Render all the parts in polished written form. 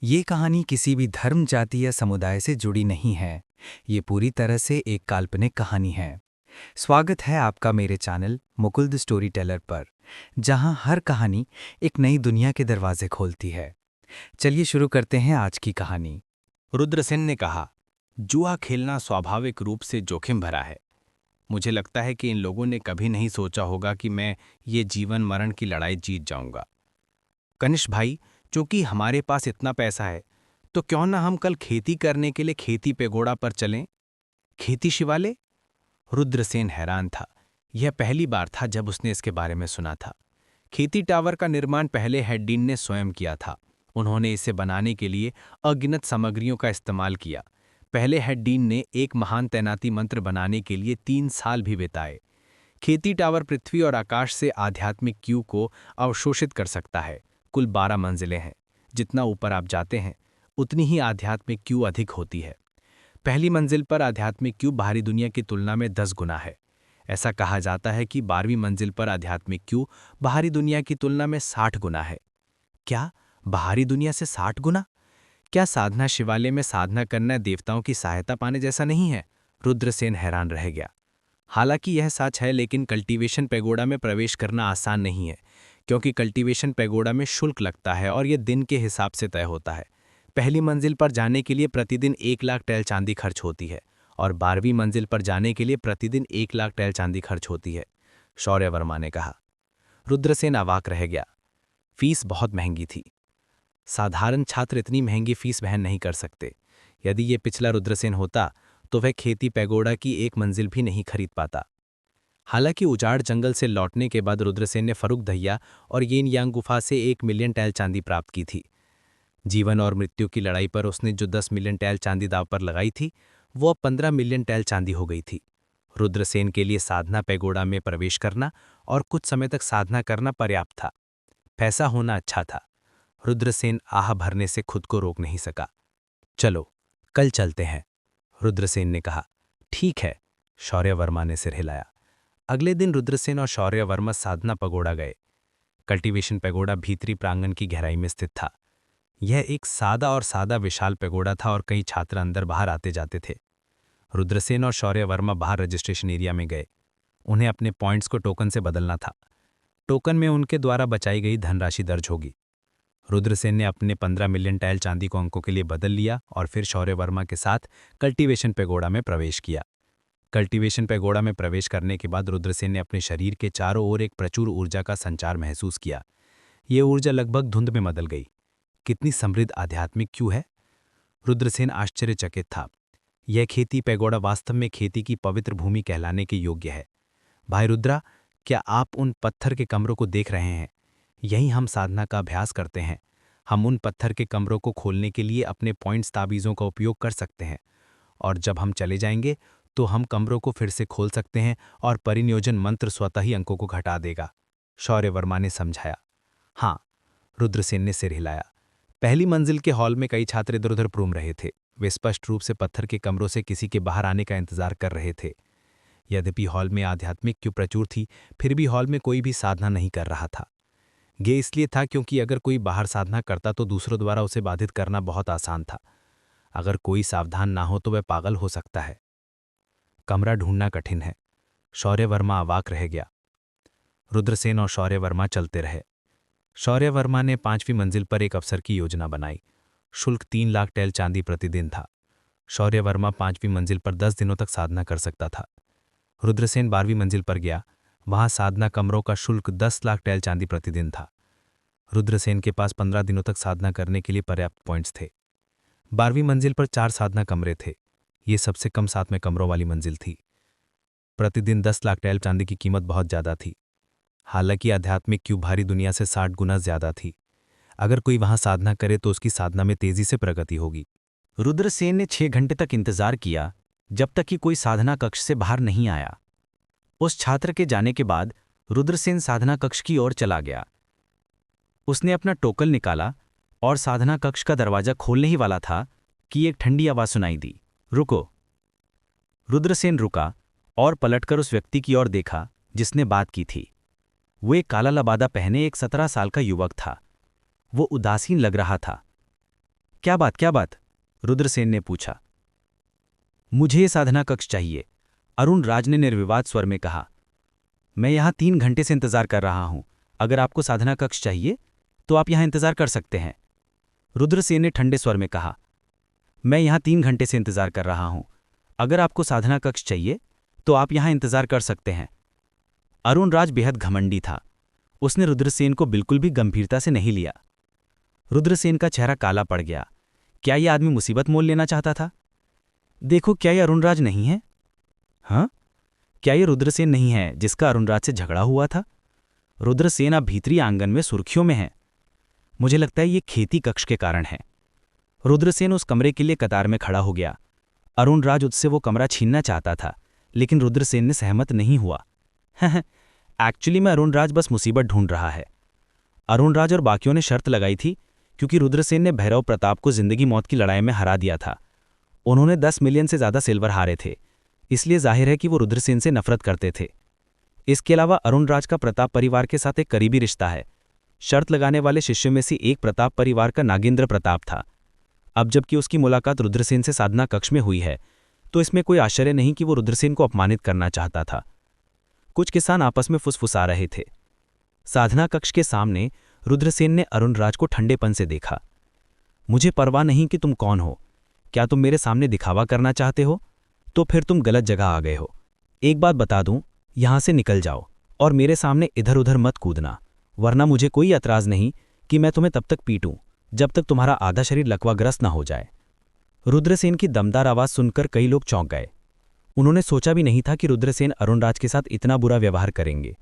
ये कहानी किसी भी धर्म, जाति या समुदाय से जुड़ी नहीं है। ये पूरी तरह से एक काल्पनिक कहानी है। स्वागत है आपका मेरे channel Mukul the story teller पर, जहां हर कहानी एक नई दुनिया के दरवाजे खोलती है। चलिए शुरू करते हैं आज की कहानी। रुद्रसेन ने कहा, जुआ खेलना स्वाभाविक रूप से जोखिम भरा है। मुझे लगता है कि इन लोगों ने कभी नहीं सोचा होगा कि मैं ये जीवन मरण की लड़ाई जीत जाऊंगा। कनिष्क भाई, चूंकि हमारे पास इतना पैसा है, तो क्यों ना हम कल खेती करने के लिए खेती पेगोड़ा पर चलें? खेती शिवालय? रुद्रसेन हैरान था। यह पहली बार था जब उसने इसके बारे में सुना था। खेती टावर का निर्माण पहले हेड्डीन ने स्वयं किया था। उन्होंने इसे बनाने के लिए अगिनत सामग्रियों का इस्तेमाल किया। पहले हेड्डीन ने एक महान तैनाती मंत्र बनाने के लिए 3 साल भी बिताए। खेती टावर पृथ्वी और आकाश से आध्यात्मिक क्यू को अवशोषित कर सकता है। कुल 12 मंजिलें हैं। जितना ऊपर आप जाते हैं, उतनी ही आध्यात्मिक क्यू अधिक होती है। पहली मंजिल पर आध्यात्मिक क्यू बाहरी दुनिया की तुलना में 10 गुना है। ऐसा कहा जाता है कि 12वीं मंजिल पर आध्यात्मिक क्यू बाहरी दुनिया की तुलना में 60 गुना है। क्या? बाहरी दुनिया से 60 गुना? क्या साधना शिवालय में साधना करना देवताओं की सहायता पाने जैसा नहीं है? रुद्रसेन हैरान रह गया। हालांकि यह सच है, लेकिन कल्टीवेशन पैगोडा में प्रवेश करना आसान नहीं है, क्योंकि कल्टीवेशन पैगोडा में शुल्क लगता है और यह दिन के हिसाब से तय होता है। पहली मंजिल पर जाने के लिए प्रतिदिन 1 लाख टैल चांदी खर्च होती है और 12वीं मंजिल पर जाने के लिए प्रतिदिन 1 लाख टैल चांदी खर्च होती है, शौर्य वर्मा ने कहा। रुद्रसेन अवाक रह गया। फीस बहुत महंगी थी। साधारण छात्र इतनी महंगी फीस वहन नहीं कर सकते। यदि ये पिछला रुद्रसेन होता तो वह खेती पैगोडा की एक मंजिल भी नहीं खरीद पाता। हालांकि उजाड़ जंगल से लौटने के बाद रुद्रसेन ने फरुख दहिया और येन यांग गुफा से 1 मिलियन टैल चांदी प्राप्त की थी। जीवन और मृत्यु की लड़ाई पर उसने जो 10 मिलियन टैल चांदी दाव पर लगाई थी, वो अब 15 मिलियन टैल चांदी हो गई थी। रुद्रसेन के लिए साधना पैगोडा में प्रवेश करना और कुछ समय तक साधना करना पर्याप्त था। पैसा होना अच्छा था। रुद्रसेन आह भरने से खुद को रोक नहीं सका। चलो, कल चलते हैं, रुद्रसेन ने कहा। ठीक है, शौर्य वर्मा ने सिर हिलाया। अगले दिन रुद्रसेन और शौर्य वर्मा साधना पगोड़ा गए। कल्टीवेशन पैगोडा भीतरी प्रांगण की गहराई में स्थित था। यह एक सादा विशाल पैगोडा था और कई छात्र अंदर बाहर आते जाते थे। रुद्रसेन और शौर्य वर्मा बाहर रजिस्ट्रेशन एरिया में गए। उन्हें अपने पॉइंट्स को टोकन से बदलना था। टोकन में उनके द्वारा बचाई गई धनराशि दर्ज होगी। रुद्रसेन ने अपने 15 मिलियन टैल चांदी को अंकों के लिए बदल लिया और फिर शौर्य वर्मा के साथ कल्टीवेशन पैगोडा में प्रवेश किया। कल्टीवेशन पैगोडा में प्रवेश करने के बाद रुद्रसेन ने अपने शरीर के चारों ओर एक प्रचुर ऊर्जा का संचार महसूस किया। ये ऊर्जा लगभग धुंध में बदल गई। कितनी समृद्ध आध्यात्मिक क्यू है! रुद्रसेन आश्चर्यचकित था। यह खेती पैगोडा वास्तव में खेती की पवित्र भूमि कहलाने के योग्य है। भाई रुद्रा, क्या आप उन पत्थर के कमरों को देख रहे हैं? यहीं हम साधना का अभ्यास करते हैं। हम उन पत्थर के कमरों को खोलने के लिए अपने पॉइंट्स ताबीज़ों का उपयोग कर सकते हैं, और जब हम चले जाएंगे तो हम कमरों को फिर से खोल सकते हैं और परिनियोजन मंत्र स्वतः ही अंकों को घटा देगा, शौर्य वर्मा ने समझाया। हाँ, रुद्रसेन ने सिर हिलाया। पहली मंजिल के हॉल में कई छात्र इधर उधर घूम रहे थे। वे स्पष्ट रूप से पत्थर के कमरों से किसी के बाहर आने का इंतजार कर रहे थे। यद्यपि हॉल में आध्यात्मिक क्यू प्रचुर थी, फिर भी हॉल में कोई भी साधना नहीं कर रहा था। ये इसलिए था क्योंकि अगर कोई बाहर साधना करता तो दूसरों द्वारा उसे बाधित करना बहुत आसान था। अगर कोई सावधान ना हो तो वह पागल हो सकता है। कमरा ढूंढना कठिन है। शौर्य वर्मा अवाक रह गया। रुद्रसेन और शौर्य वर्मा चलते रहे। शौर्य वर्मा ने 5वीं मंजिल पर एक अवसर की योजना बनाई। शुल्क 3 लाख टैल चांदी प्रतिदिन था। शौर्य वर्मा 5वीं मंजिल पर 10 दिनों तक साधना कर सकता था। रुद्रसेन 12वीं मंजिल पर गया। वहां साधना कमरों का शुल्क 10 लाख टैल चांदी प्रतिदिन था। रुद्रसेन के पास 15 दिनों तक साधना करने के लिए पर्याप्त पॉइंट्स थे। 12वीं मंजिल पर 4 साधना कमरे थे। ये सबसे कम 7 में कमरों वाली मंजिल थी। प्रतिदिन 10 लाख टैल चांदी की कीमत बहुत ज्यादा थी। हालांकि आध्यात्मिक क्यू भारी दुनिया से 60 गुना ज्यादा थी। अगर कोई वहां साधना करे तो उसकी साधना में तेजी से प्रगति होगी। रुद्रसेन ने 6 घंटे तक इंतजार किया, जब तक कि कोई साधना कक्ष से बाहर नहीं आया। उस छात्र के जाने के बाद रुद्रसेन साधना कक्ष की ओर चला गया। उसने अपना टोकन निकाला और साधना कक्ष का दरवाजा खोलने ही वाला था कि एक ठंडी आवाज सुनाई दी, रुको। रुद्रसेन रुका और पलटकर उस व्यक्ति की ओर देखा जिसने बात की थी। वो एक काला लबादा पहने एक 17 साल का युवक था। वो उदासीन लग रहा था। क्या बात? रुद्रसेन ने पूछा। मुझे ये साधना कक्ष चाहिए, अरुण राज ने निर्विवाद स्वर में कहा। मैं यहाँ 3 घंटे से इंतजार कर रहा हूं। अगर आपको साधना कक्ष चाहिए तो आप यहाँ इंतजार कर सकते हैं। रुद्रसेन ने ठंडे स्वर में कहा। मैं यहाँ 3 घंटे से इंतजार कर रहा हूं। अगर आपको साधना कक्ष चाहिए तो आप यहाँ इंतजार कर सकते हैं। अरुण राज बेहद घमंडी था। उसने रुद्रसेन को बिल्कुल भी गंभीरता से नहीं लिया। रुद्रसेन का चेहरा काला पड़ गया। क्या यह आदमी मुसीबत मोल लेना चाहता था? देखो, क्या यह अरुण राज नहीं है? हाँ, क्या यह रुद्रसेन नहीं है जिसका अरुण राज से झगड़ा हुआ था? रुद्रसेन अब भीतरी आंगन में सुर्खियों में है। मुझे लगता है ये खेती कक्ष के कारण है। रुद्रसेन उस कमरे के लिए कतार में खड़ा हो गया। अरुण राज उससे वो कमरा छीनना चाहता था, लेकिन रुद्रसेन ने सहमत नहीं हुआ। एक्चुअली में अरुण राज बस मुसीबत ढूंढ रहा है। अरुण राज और बाकियों ने शर्त लगाई थी, क्योंकि रुद्रसेन ने भैरव प्रताप को जिंदगी मौत की लड़ाई में हरा दिया था। उन्होंने 10 मिलियन से ज्यादा सिल्वर हारे थे, इसलिए जाहिर है कि वो रुद्रसेन से नफरत करते थे। इसके अलावा अरुण राज का प्रताप परिवार के साथ एक करीबी रिश्ता है। शर्त लगाने वाले शिष्यों में से एक प्रताप परिवार का नागेंद्र प्रताप था। अब जबकि उसकी मुलाकात रुद्रसेन से साधना कक्ष में हुई है, तो इसमें कोई आश्चर्य नहीं कि वो रुद्रसेन को अपमानित करना चाहता था। कुछ किसान आपस में फुसफुसा रहे थे। साधना कक्ष के सामने रुद्रसेन ने अरुण राज को ठंडेपन से देखा। मुझे परवाह नहीं कि तुम कौन हो। क्या तुम मेरे सामने दिखावा करना चाहते हो? तो फिर तुम गलत जगह आ गए हो। एक बात बता दूं, यहां से निकल जाओ और मेरे सामने इधर उधर मत कूदना, वरना मुझे कोई एतराज नहीं कि मैं तुम्हें तब तक पीटूं जब तक तुम्हारा आधा शरीर लकवाग्रस्त न हो जाए। रुद्रसेन की दमदार आवाज सुनकर कई लोग चौंक गए। उन्होंने सोचा भी नहीं था कि रुद्रसेन अरुण राज के साथ इतना बुरा व्यवहार करेंगे।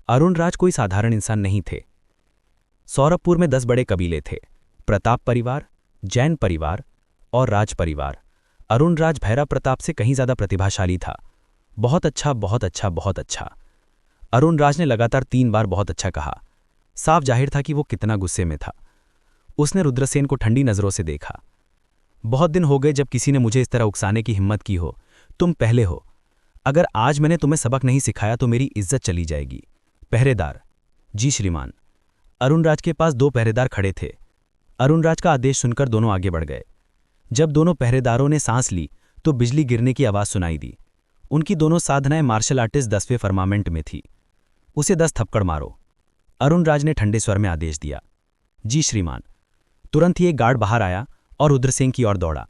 अरुण राज कोई साधारण इंसान नहीं थे। सौरभपुर में 10 बड़े कबीले थे: प्रताप परिवार, जैन परिवार और राज परिवार। अरुण राज भैरव प्रताप से कहीं ज्यादा प्रतिभाशाली था। बहुत अच्छा, बहुत अच्छा, बहुत अच्छा। अरुण राज ने लगातार 3 बार बहुत अच्छा कहा। साफ जाहिर था कि वो कितना गुस्से में था। उसने रुद्रसेन को ठंडी नजरों से देखा। बहुत दिन हो गए जब किसी ने मुझे इस तरह उकसाने की हिम्मत की हो। तुम पहले हो। अगर आज मैंने तुम्हें सबक नहीं सिखाया तो मेरी इज्जत चली जाएगी। पहरेदार। जी श्रीमान। अरुण राज के पास 2 पहरेदार खड़े थे। अरुण राज का आदेश सुनकर दोनों आगे बढ़ गए। जब दोनों पहरेदारों ने सांस ली तो बिजली गिरने की आवाज सुनाई दी। उनकी दोनों साधनाएं मार्शल आर्टिस्ट 10वें फर्मामेंट में थी। उसे 10 थप्पड़ मारो। अरुण राज ने ठंडे स्वर में आदेश दिया। जी श्रीमान। तुरंत ही एक गार्ड बाहर आया और रुद्रसेन की ओर दौड़ा।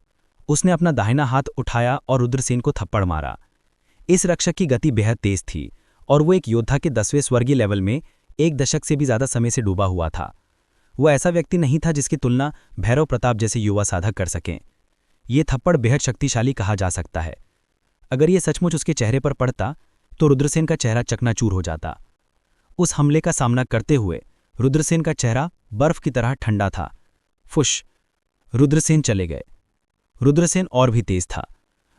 उसने अपना दाहिना हाथ उठाया और रुद्रसेन को थप्पड़ मारा। इस रक्षक की गति बेहद तेज थी और वो एक योद्धा के 10वें स्वर्गीय लेवल में 1 दशक से भी ज्यादा समय से डूबा हुआ था। वो ऐसा व्यक्ति नहीं था जिसकी तुलना भैरव प्रताप जैसे युवा साधक कर सकें। ये थप्पड़ बेहद शक्तिशाली कहा जा सकता है। अगर ये सचमुच उसके चेहरे पर पड़ता तो रुद्रसेन का चेहरा चकनाचूर हो जाता। उस हमले का सामना करते हुए रुद्रसेन का चेहरा बर्फ की तरह ठंडा था। फुश। रुद्रसेन चले गए। रुद्रसेन और भी तेज था।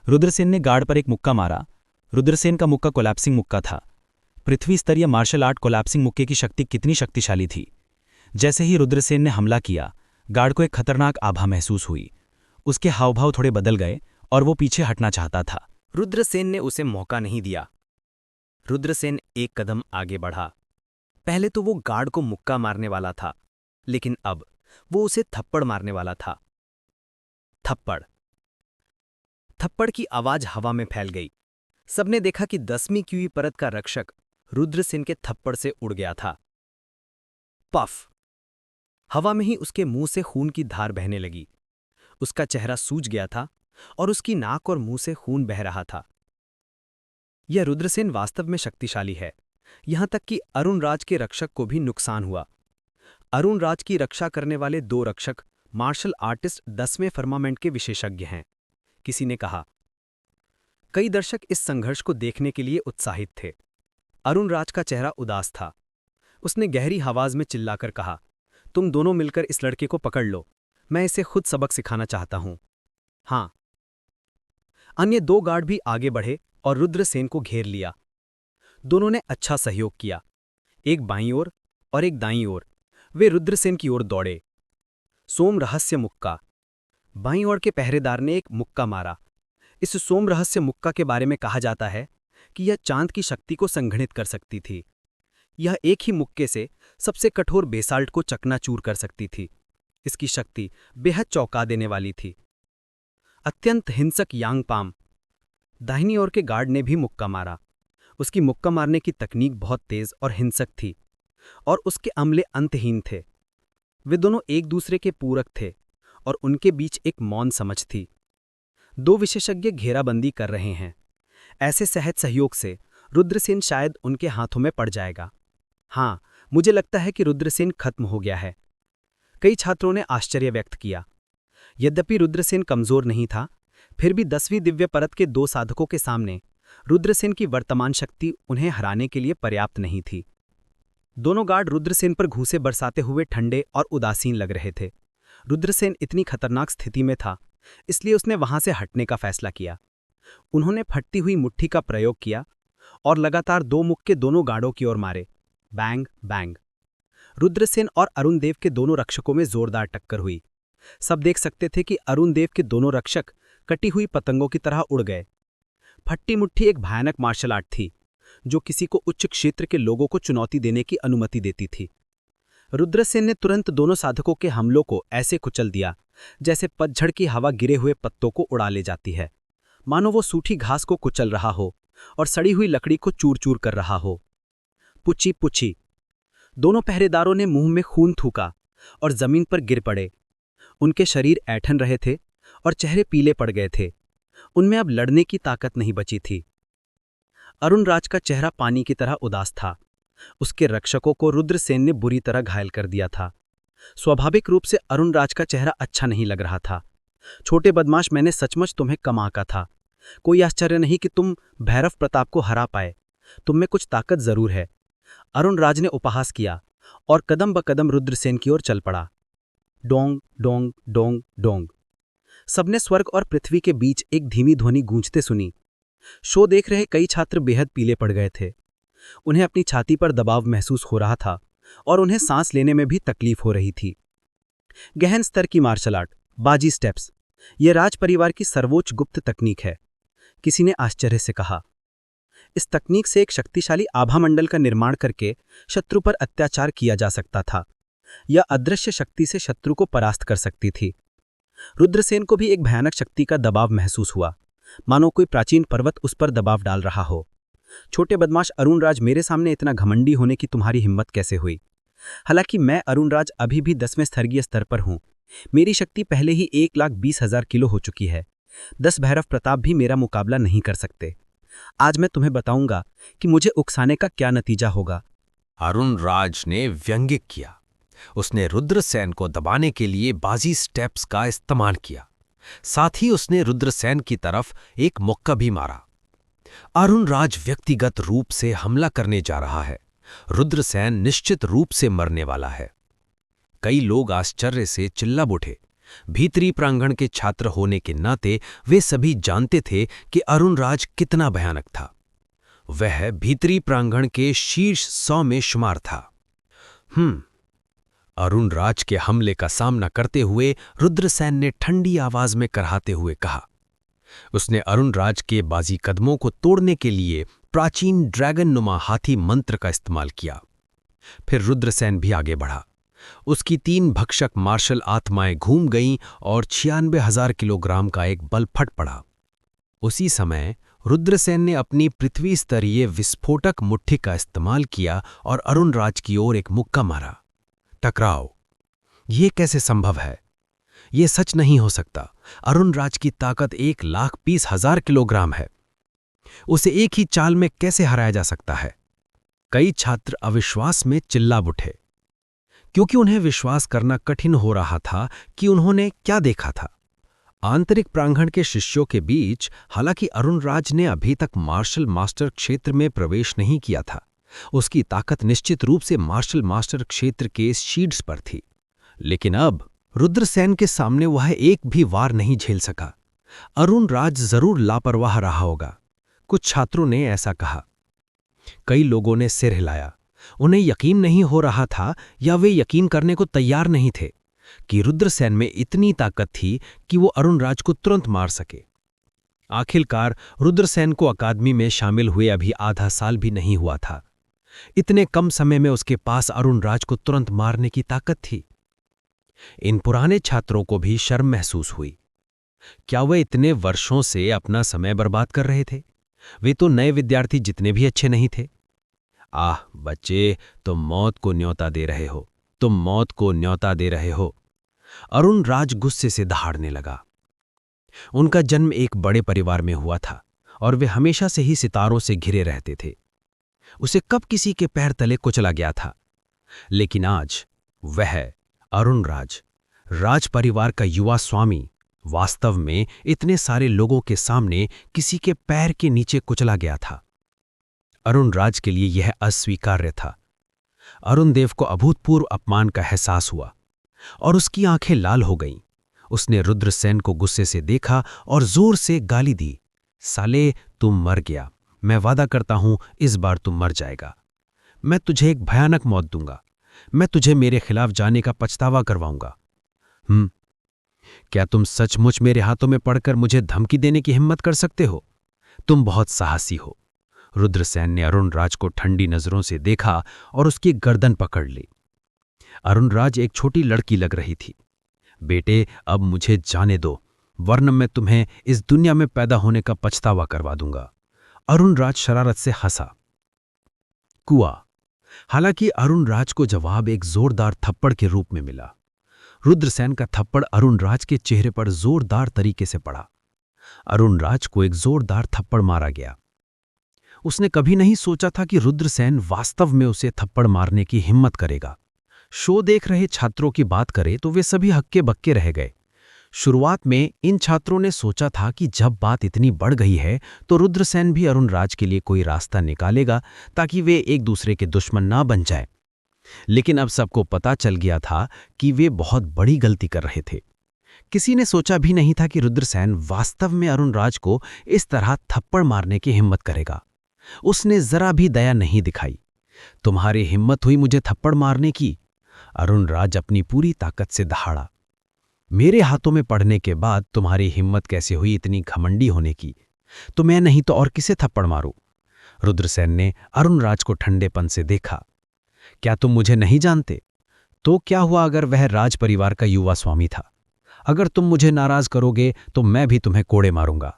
रुद्रसेन ने गार्ड पर एक मुक्का मारा। रुद्रसेन का मुक्का कोलैप्सिंग मुक्का था। पृथ्वी स्तरीय मार्शल आर्ट कोलैप्सिंग मुक्के की शक्ति कितनी शक्तिशाली थी। जैसे ही रुद्रसेन ने हमला किया, गार्ड को एक खतरनाक आभा महसूस हुई। उसके हावभाव थोड़े बदल गए और वो पीछे हटना चाहता था। रुद्रसेन ने उसे मौका नहीं दिया। रुद्रसेन एक कदम आगे बढ़ा। पहले तो वो गार्ड को मुक्का मारने वाला था, लेकिन अब वो उसे थप्पड़ मारने वाला था। थप्पड़। थप्पड़ की आवाज हवा में फैल गई। सबने देखा कि 10वीं क्यूई परत का रक्षक रुद्रसेन के थप्पड़ से उड़ गया था। पफ। हवा में ही उसके मुंह से खून की धार बहने लगी। उसका चेहरा सूज गया था और उसकी नाक और मुंह से खून बह रहा था। यह रुद्रसेन वास्तव में शक्तिशाली है। यहां तक कि अरुण राज के रक्षक को भी नुकसान हुआ। अरुण राज की रक्षा करने वाले 2 रक्षक मार्शल आर्टिस्ट 10वें फर्मामेंट के विशेषज्ञ हैं, किसी ने कहा। कई दर्शक इस संघर्ष को देखने के लिए उत्साहित थे। अरुण राज का चेहरा उदास था। उसने गहरी आवाज में चिल्लाकर कहा, तुम दोनों मिलकर इस लड़के को पकड़ लो। मैं इसे खुद सबक सिखाना चाहता हूं। हाँ। अन्य 2 गार्ड भी आगे बढ़े और रुद्रसेन को घेर लिया। दोनों ने अच्छा सहयोग किया। एक बाईं ओर और एक दाईं ओर। वे रुद्रसेन की ओर दौड़े। सोम रहस्य मुक्का। बाईं ओर के पहरेदार ने एक मुक्का मारा। इस सोम रहस्य मुक्का के बारे में कहा जाता है कि यह चांद की शक्ति को संघनित कर सकती थी। यह एक ही मुक्के से सबसे कठोर बेसाल्ट को चकनाचूर कर सकती थी। इसकी शक्ति बेहद चौंका देने वाली थी। अत्यंत हिंसक यांगपाम। दाहिनी ओर के गार्ड ने भी मुक्का मारा। उसकी मुक्का मारने की तकनीक बहुत तेज और हिंसक थी और उसके अमले अंतहीन थे। वे दोनों एक दूसरे के पूरक थे और उनके बीच एक मौन समझ थी। दो विशेषज्ञ घेराबंदी कर रहे हैं। ऐसे सहज सहयोग से रुद्रसेन शायद उनके हाथों में पड़ जाएगा। हाँ, मुझे लगता है कि रुद्रसेन खत्म हो गया है। कई छात्रों ने आश्चर्य व्यक्त किया। यद्यपि रुद्रसेन कमजोर नहीं था, फिर भी 10वीं दिव्य परत के दो साधकों के सामने रुद्रसेन की वर्तमान शक्ति उन्हें हराने के लिए पर्याप्त नहीं थी। दोनों गार्ड रुद्रसेन पर घूंसे बरसाते हुए ठंडे और उदासीन लग रहे थे। रुद्रसेन इतनी खतरनाक स्थिति में था, इसलिए उसने वहां से हटने का फैसला किया। उन्होंने फटती हुई मुट्ठी का प्रयोग किया और लगातार दो मुक्के दोनों गार्डों की ओर मारे। Bang bang. रुद्रसेन और अरुण देव के दोनों रक्षकों में जोरदार टक्कर हुई। सब देख सकते थे कि अरुण देव के दोनों रक्षक कटी हुई पतंगों की तरह उड़ गए। फट्टी मुट्ठी एक भयानक मार्शल आर्ट थी जो किसी को उच्च क्षेत्र के लोगों को चुनौती देने की अनुमति देती थी। रुद्रसेन ने तुरंत दोनों साधकों के हमलों को ऐसे कुचल दिया जैसे पतझड़ की हवा गिरे हुए पत्तों को उड़ा ले जाती है, मानो वो सूठी घास को कुचल रहा हो और सड़ी हुई लकड़ी को चूर चूर कर रहा हो। पुची पुची। दोनों पहरेदारों ने मुंह में खून थूका और जमीन पर गिर पड़े। उनके शरीर ऐंठन रहे थे और चेहरे पीले पड़ गए थे। उनमें अब लड़ने की ताकत नहीं बची थी। अरुण राज का चेहरा पानी की तरह उदास था। उसके रक्षकों को रुद्रसेन ने बुरी तरह घायल कर दिया था। स्वाभाविक रूप से अरुण राज का चेहरा अच्छा नहीं लग रहा था। छोटे बदमाश, मैंने सचमुच तुम्हें कम आंका था। कोई आश्चर्य नहीं कि तुम भैरव प्रताप को हरा पाए। तुम में कुछ ताकत जरूर है। अरुण राज ने उपहास किया और कदम ब कदम रुद्रसेन की ओर चल पड़ा। Dong Dong Dong Dong. सबने स्वर्ग और पृथ्वी के बीच एक धीमी ध्वनि गूंजते सुनी। शो देख रहे कई छात्र बेहद पीले पड़ गए थे। उन्हें अपनी छाती पर दबाव महसूस हो रहा था और उन्हें सांस लेने में भी तकलीफ हो रही थी। गहन स्तर की मार्शल आर्ट, बाजी स्टेप्स, यह राज परिवार की सर्वोच्च गुप्त तकनीक है, किसी ने आश्चर्य से कहा। इस तकनीक से एक शक्तिशाली आभामंडल का निर्माण करके शत्रु पर अत्याचार किया जा सकता था। यह अदृश्य शक्ति से शत्रु को परास्त कर सकती थी। रुद्रसेन को भी एक भयानक शक्ति का दबाव महसूस हुआ, मानो कोई प्राचीन पर्वत उस पर दबाव डाल रहा हो। छोटे बदमाश अरुण राज, मेरे सामने इतना घमंडी होने की तुम्हारी हिम्मत कैसे हुई? हालांकि मैं अरुण राज अभी भी 10वें स्तरीय स्तर पर हूं। मेरी शक्ति पहले ही 1,20,000 किलो हो चुकी है। 10 भैरव प्रताप भी मेरा मुकाबला नहीं कर सकते। आज मैं तुम्हें बताऊंगा कि मुझे उकसाने का क्या नतीजा होगा। अरुण राज ने व्यंग्य किया। उसने रुद्रसेन को दबाने के लिए बाजी स्टेप्स का इस्तेमाल किया। साथ ही उसने रुद्रसेन की तरफ एक मुक्का भी मारा। अरुण राज व्यक्तिगत रूप से हमला करने जा रहा है। रुद्रसेन निश्चित रूप से मरने वाला है। कई लोग आश्चर्य से चिल्ला उठे। भीतरी प्रांगण के छात्र होने के नाते वे सभी जानते थे कि अरुण राज कितना भयानक था। वह भीतरी प्रांगण के शीर्ष 100 में शुमार था। अरुण राज के हमले का सामना करते हुए रुद्रसेन ने ठंडी आवाज में कराहते हुए कहा। उसने अरुण राज के बाजी कदमों को तोड़ने के लिए प्राचीन ड्रैगन नुमा हाथी मंत्र का इस्तेमाल किया। फिर रुद्रसेन भी आगे बढ़ा। उसकी 3 भक्षक मार्शल आत्माएं घूम गईं और 96,000 किलोग्राम का एक बल फट पड़ा। उसी समय रुद्रसेन ने अपनी पृथ्वी स्तरीय विस्फोटक मुट्ठी का इस्तेमाल किया और अरुण राज की ओर एक मुक्का मारा। टकराव। ये कैसे संभव है? ये सच नहीं हो सकता। अरुण राज की ताकत 1,20,000 किलोग्राम है। उसे एक ही चाल में कैसे हराया जा सकता है? कई छात्र अविश्वास में चिल्ला उठे, क्योंकि उन्हें विश्वास करना कठिन हो रहा था कि उन्होंने क्या देखा था। आंतरिक प्रांगण के शिष्यों के बीच, हालांकि अरुण राज ने अभी तक मार्शल मास्टर क्षेत्र में प्रवेश नहीं किया था, उसकी ताकत निश्चित रूप से मार्शल मास्टर क्षेत्र के शीड्स पर थी। लेकिन अब रुद्रसेन के सामने वह एक भी वार नहीं झेल सका। अरुण राज जरूर लापरवाह रहा होगा, कुछ छात्रों ने ऐसा कहा। कई लोगों ने सिर हिलाया। उन्हें यकीन नहीं हो रहा था या वे यकीन करने को तैयार नहीं थे कि रुद्रसेन में इतनी ताकत थी कि वो अरुण राज को तुरंत मार सके। आखिरकार रुद्रसेन को अकादमी में शामिल हुए अभी आधा साल भी नहीं हुआ था। इतने कम समय में उसके पास अरुण राज को तुरंत मारने की ताकत थी। इन पुराने छात्रों को भी शर्म महसूस हुई। क्या वे इतने वर्षों से अपना समय बर्बाद कर रहे थे? वे तो नए विद्यार्थी जितने भी अच्छे नहीं थे। आह बच्चे, तुम मौत को न्योता दे रहे हो, तुम मौत को न्योता दे रहे हो। अरुण राज गुस्से से दहाड़ने लगा। उनका जन्म एक बड़े परिवार में हुआ था और वे हमेशा से ही सितारों से घिरे रहते थे। उसे कब किसी के पैर तले कुचला गया था, लेकिन आज वह अरुण राज परिवार का युवा स्वामी वास्तव में इतने सारे लोगों के सामने किसी के पैर के नीचे कुचला गया था। अरुण राज के लिए यह अस्वीकार्य था। अरुण देव को अभूतपूर्व अपमान का एहसास हुआ और उसकी आंखें लाल हो गईं। उसने रुद्रसेन को गुस्से से देखा और जोर से गाली दी। साले, तुम मर गया। मैं वादा करता हूं इस बार तुम मर जाएगा। मैं तुझे एक भयानक मौत दूंगा। मैं तुझे मेरे खिलाफ जाने का पछतावा करवाऊंगा। क्या तुम सचमुच मेरे हाथों में पड़कर मुझे धमकी देने की हिम्मत कर सकते हो? तुम बहुत साहसी हो। रुद्रसेन ने अरुण राज को ठंडी नजरों से देखा और उसकी गर्दन पकड़ ली। अरुण राज एक छोटी लड़की लग रही थी। बेटे, अब मुझे जाने दो, वरना मैं तुम्हें इस दुनिया में पैदा होने का पछतावा करवा दूंगा। अरुण राज शरारत से हंसा। कुआ। हालांकि अरुण राज को जवाब एक जोरदार थप्पड़ के रूप में मिला। रुद्रसेन का थप्पड़ अरुण राज के चेहरे पर जोरदार तरीके से पड़ा। अरुण राज को एक जोरदार थप्पड़ मारा गया। उसने कभी नहीं सोचा था कि रुद्रसेन वास्तव में उसे थप्पड़ मारने की हिम्मत करेगा। शो देख रहे छात्रों की बात करें तो वे सभी हक्के बक्के रह गए। शुरुआत में इन छात्रों ने सोचा था कि जब बात इतनी बढ़ गई है तो रुद्रसेन भी अरुण राज के लिए कोई रास्ता निकालेगा ताकि वे एक दूसरे के दुश्मन ना बन जाए। लेकिन अब सबको पता चल गया था कि वे बहुत बड़ी गलती कर रहे थे। किसी ने सोचा भी नहीं था कि रुद्रसेन वास्तव में अरुण राज को इस तरह थप्पड़ मारने की हिम्मत करेगा। उसने जरा भी दया नहीं दिखाई। तुम्हारी हिम्मत हुई मुझे थप्पड़ मारने की? अरुण राज अपनी पूरी ताकत से दहाड़ा। मेरे हाथों में पड़ने के बाद तुम्हारी हिम्मत कैसे हुई इतनी घमंडी होने की? तो मैं नहीं तो और किसे थप्पड़ मारूं? रुद्रसेन ने अरुण राज को ठंडेपन से देखा। क्या तुम मुझे नहीं जानते? तो क्या हुआ अगर वह राज परिवार का युवा स्वामी था? अगर तुम मुझे नाराज करोगे तो मैं भी तुम्हें कोड़े मारूंगा।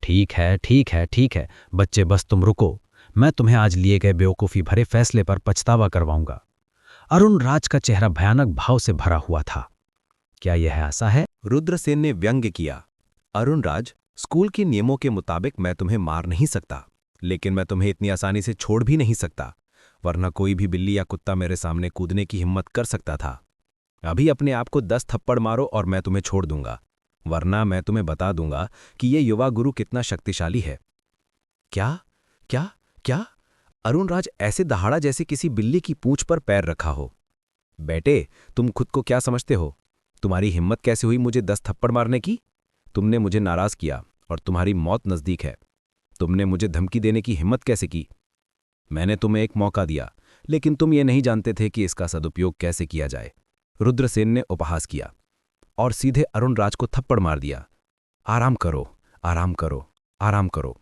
ठीक है, ठीक है, ठीक है बच्चे, बस तुम रुको। मैं तुम्हें आज लिए गए बेवकूफ़ी भरे फैसले पर पछतावा करवाऊंगा। अरुण राज का चेहरा भयानक भाव से भरा हुआ था। क्या यह ऐसा है? रुद्रसेन ने व्यंग्य किया। अरुण राज, स्कूल के नियमों के मुताबिक मैं तुम्हें मार नहीं सकता, लेकिन मैं तुम्हें इतनी आसानी से छोड़ भी नहीं सकता, वरना कोई भी बिल्ली या कुत्ता मेरे सामने कूदने की हिम्मत कर सकता था। अभी अपने आप को 10 थप्पड़ मारो और मैं तुम्हें छोड़ दूंगा, वरना मैं तुम्हें बता दूंगा कि ये युवा गुरु कितना शक्तिशाली है। क्या क्या क्या? अरुण राज ऐसे दहाड़ा जैसे किसी बिल्ली की पूंछ पर पैर रखा हो। बेटे, तुम खुद को क्या समझते हो? तुम्हारी हिम्मत कैसे हुई मुझे 10 थप्पड़ मारने की? तुमने मुझे नाराज किया और तुम्हारी मौत नजदीक है। तुमने मुझे धमकी देने की हिम्मत कैसे की? मैंने तुम्हें एक मौका दिया, लेकिन तुम ये नहीं जानते थे कि इसका सदुपयोग कैसे किया जाए। रुद्रसेन ने उपहास किया और सीधे अरुण राज को थप्पड़ मार दिया। आराम करो, आराम करो, आराम करो।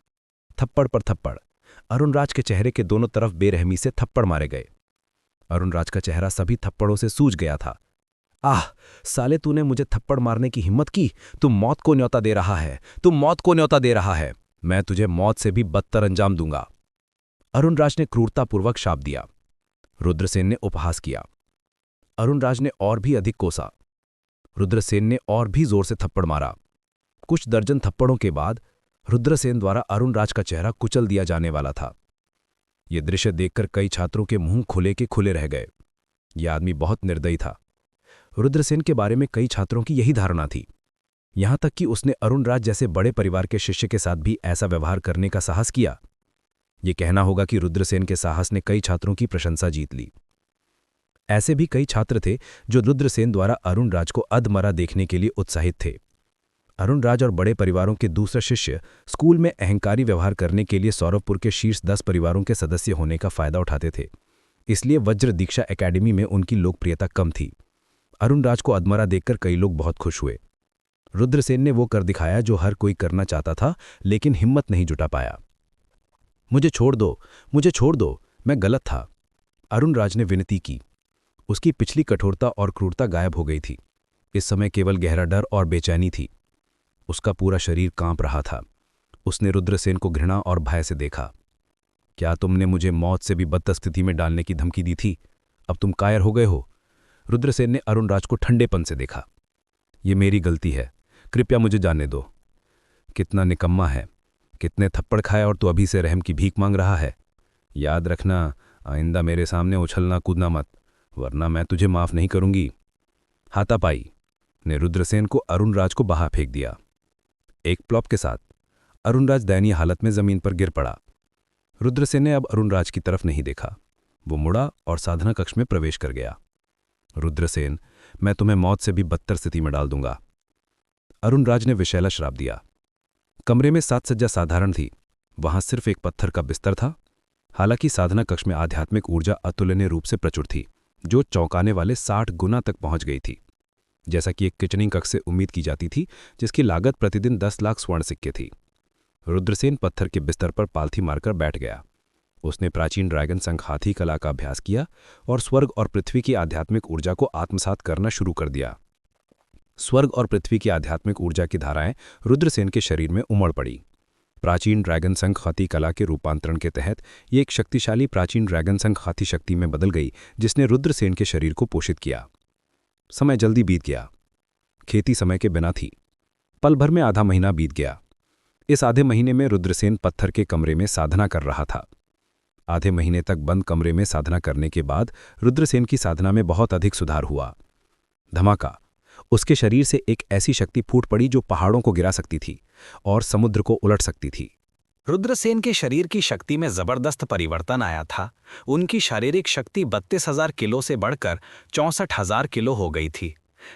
थप्पड़ पर थप्पड़। अरुण राज के चेहरे के दोनों तरफ बेरहमी से थप्पड़ मारे गए। अरुण राज का चेहरा सभी थप्पड़ों से सूज गया था। आह साले, तूने मुझे थप्पड़ मारने की हिम्मत की? तुम मौत को न्योता दे रहा है, तुम मौत को न्योता दे रहा है। मैं तुझे मौत से भी बदतर अंजाम दूंगा। अरुण राज ने क्रूरतापूर्वक शाप दिया। रुद्रसेन ने उपहास किया। अरुण राज ने और भी अधिक कोसा। रुद्रसेन ने और भी जोर से थप्पड़ मारा। कुछ दर्जन थप्पड़ों के बाद रुद्रसेन द्वारा अरुण राज का चेहरा कुचल दिया जाने वाला था। यह दृश्य देखकर कई छात्रों के मुंह खुले के खुले रह गए। यह आदमी बहुत निर्दयी था। रुद्रसेन के बारे में कई छात्रों की यही धारणा थी। यहां तक कि उसने अरुण राज जैसे बड़े परिवार के शिष्य के साथ भी ऐसा व्यवहार करने का साहस किया। यह कहना होगा कि रुद्रसेन के साहस ने कई छात्रों की प्रशंसा जीत ली। ऐसे भी कई छात्र थे जो रुद्रसेन द्वारा अरुण राज को अधमरा देखने के लिए उत्साहित थे। अरुण राज और बड़े परिवारों के दूसरे शिष्य स्कूल में अहंकारी व्यवहार करने के लिए सौरभपुर के शीर्ष 10 परिवारों के सदस्य होने का फायदा उठाते थे। इसलिए वज्र दीक्षा एकेडमी में उनकी लोकप्रियता कम थी। अरुण राज को अधमरा देखकर कई लोग बहुत खुश हुए। रुद्रसेन ने वो कर दिखाया जो हर कोई करना चाहता था, लेकिन हिम्मत नहीं जुटा पाया। मुझे छोड़ दो, मुझे छोड़ दो, मैं गलत था। अरुण राज ने विनती की। उसकी पिछली कठोरता और क्रूरता गायब हो गई थी। इस समय केवल गहरा डर और बेचैनी थी। उसका पूरा शरीर कांप रहा था। उसने रुद्रसेन को घृणा और भय से देखा। क्या तुमने मुझे मौत से भी बदतर स्थिति में डालने की धमकी दी थी? अब तुम कायर हो गए हो? रुद्रसेन ने अरुणराज को ठंडेपन से देखा। ये मेरी गलती है, कृपया मुझे जाने दो। कितना निकम्मा है, कितने थप्पड़ खाए और तू अभी से रहम की भीख मांग रहा है। याद रखना, आइंदा मेरे सामने उछलना कूदना मत, वरना मैं तुझे माफ नहीं करूंगी। हाथापाई ने रुद्रसेन को अरुणराज को बाहर फेंक दिया। एक प्लॉप के साथ अरुणराज दयनीय हालत में जमीन पर गिर पड़ा। रुद्रसेन ने अब अरुणराज की तरफ नहीं देखा। वो मुड़ा और साधना कक्ष में प्रवेश कर गया। रुद्रसेन, मैं तुम्हें मौत से भी बदतर स्थिति में डाल दूंगा, अरुणराज ने विषैला श्राप दिया। कमरे में साज सज्जा साधारण थी। वहां सिर्फ एक पत्थर का बिस्तर था। हालांकि साधना कक्ष में आध्यात्मिक ऊर्जा अतुलनीय रूप से प्रचुर थी, जो चौंकाने वाले 60 गुना तक पहुंच गई थी। जैसा कि एक किचनिंग कक्ष से उम्मीद की जाती थी, जिसकी लागत प्रतिदिन 10 लाख स्वर्ण सिक्के थी। रुद्रसेन पत्थर के बिस्तर पर पालथी मारकर बैठ गया। उसने प्राचीन ड्रैगन संघ हाथी कला का अभ्यास किया और स्वर्ग और पृथ्वी की आध्यात्मिक ऊर्जा को आत्मसात करना शुरू कर दिया। स्वर्ग और पृथ्वी की आध्यात्मिक ऊर्जा की धाराएं रुद्रसेन के शरीर में उमड़ पड़ी। प्राचीन ड्रैगन संघ हाथी कला के रूपांतरण के तहत ये एक शक्तिशाली प्राचीन ड्रैगन संघ हाथी शक्ति में बदल गई, जिसने रुद्रसेन के शरीर को पोषित किया। समय जल्दी बीत गया। खेती समय के बिना थी। पल भर में आधा महीना बीत गया। इस आधे महीने में रुद्रसेन पत्थर के कमरे में साधना कर रहा था। आधे महीने तक बंद कमरे में साधना करने के बाद रुद्रसेन की साधना में बहुत अधिक सुधार हुआ। धमाका! उसके शरीर से एक ऐसी शक्ति फूट पड़ी जो पहाड़ों को गिरा सकती थी और समुद्र को उलट सकती थी। रुद्रसेन के शरीर की शक्ति में जबरदस्त परिवर्तन आया था। उनकी शारीरिक शक्ति 32,000 किलो से बढ़कर 64,000 किलो हो गई थी।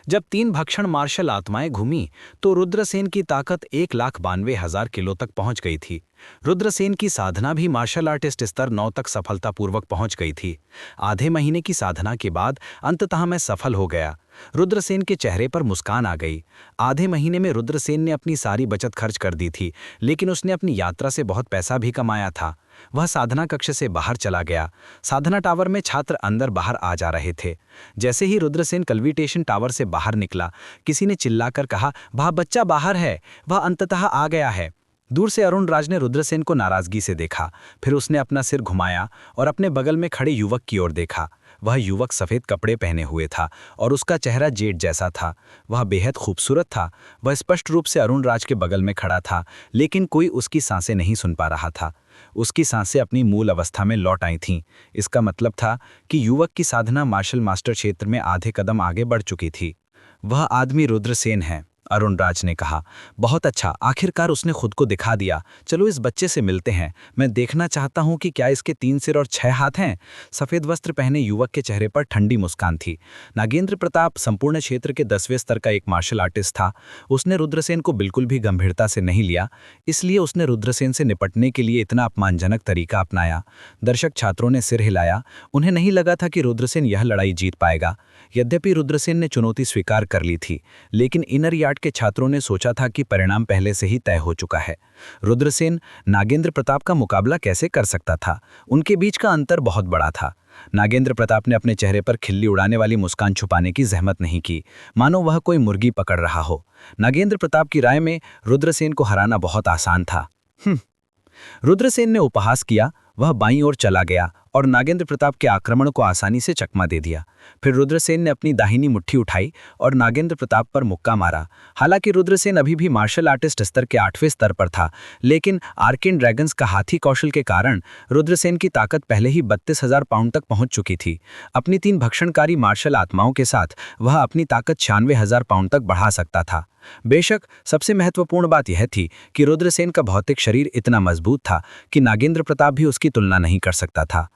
जब 3 भक्षण मार्शल आत्माएं घूमी तो रुद्रसेन की ताकत 1,92,000 किलो तक पहुंच गई थी। रुद्रसेन की साधना भी मार्शल आर्टिस्ट स्तर 9 तक सफलतापूर्वक पहुंच गई थी। आधे महीने की साधना के बाद अंततः मैं सफल हो गया। रुद्रसेन के चेहरे पर मुस्कान आ गई। आधे महीने में रुद्रसेन ने अपनी सारी बचत खर्च कर दी थी, लेकिन उसने अपनी यात्रा से बहुत पैसा भी कमाया था। वह साधना कक्ष से बाहर चला गया। साधना टावर में छात्र अंदर बाहर आ जा रहे थे। जैसे ही रुद्रसेन कल्विटेशन टावर से बाहर निकला, किसी ने चिल्लाकर कहा, वह बच्चा बाहर है, वह अंततः आ गया है। दूर से अरुणराज ने रुद्रसेन को नाराजगी से देखा। फिर उसने अपना सिर घुमाया और अपने बगल में खड़े युवक की ओर देखा। वह युवक सफ़ेद कपड़े पहने हुए था और उसका चेहरा जेठ जैसा था। वह बेहद खूबसूरत था। वह स्पष्ट रूप से अरुणराज के बगल में खड़ा था, लेकिन कोई उसकी सांसें नहीं सुन पा रहा था। उसकी सांसें अपनी मूल अवस्था में लौट आई थीं। इसका मतलब था कि युवक की साधना मार्शल मास्टर क्षेत्र में आधे कदम आगे बढ़ चुकी थी। वह आदमी रुद्रसेन है, अरुणराज ने कहा। बहुत अच्छा, आखिरकार उसने खुद को दिखा दिया। चलो इस बच्चे से मिलते हैं। मैं देखना चाहता हूं कि क्या इसके 3 सिर और 6 हाथ हैं। सफ़ेद वस्त्र पहने युवक के चेहरे पर ठंडी मुस्कान थी। नागेंद्र प्रताप संपूर्ण क्षेत्र के 10वें स्तर का एक मार्शल आर्टिस्ट था। उसने रुद्रसेन को बिल्कुल भी गंभीरता से नहीं लिया, इसलिए उसने रुद्रसेन से निपटने के लिए इतना अपमानजनक तरीका अपनाया। दर्शक छात्रों ने सिर हिलाया। उन्हें नहीं लगा था कि रुद्रसेन यह लड़ाई जीत पाएगा। यद्यपि रुद्रसेन ने चुनौती स्वीकार कर ली थी, लेकिन इनर यार्ड के छात्रों ने सोचा था कि परिणाम पहले से ही तय हो चुका है। रुद्रसेन नागेंद्र प्रताप का मुकाबला कैसे कर सकता था? उनके बीच का अंतर बहुत बड़ा था। नागेंद्र प्रताप ने अपने चेहरे पर खिल्ली उड़ाने वाली मुस्कान छुपाने की जहमत नहीं की, मानो वह कोई मुर्गी पकड़ रहा हो। नागेंद्र प्रताप की राय में रुद्रसेन को हराना बहुत आसान था। रुद्रसेन ने उपहास किया। वह बाईं ओर चला गया और नागेंद्र प्रताप के आक्रमण को आसानी से चकमा दे दिया। फिर रुद्रसेन ने अपनी दाहिनी मुट्ठी उठाई और नागेंद्र प्रताप पर मुक्का मारा। हालांकि रुद्रसेन अभी भी मार्शल आर्टिस्ट स्तर के 8वें स्तर पर था, लेकिन आर्केन ड्रैगन्स का हाथी कौशल के कारण रुद्रसेन की ताकत पहले ही 32,000 पाउंड तक पहुंच चुकी थी। अपनी 3 भक्षणकारी मार्शल आत्माओं के साथ वह अपनी ताकत 96,000 पाउंड तक बढ़ा सकता था। बेशक सबसे महत्वपूर्ण बात यह थी कि रुद्रसेन का भौतिक शरीर इतना मजबूत था कि नागेंद्र प्रताप भी उसकी तुलना नहीं कर सकता था।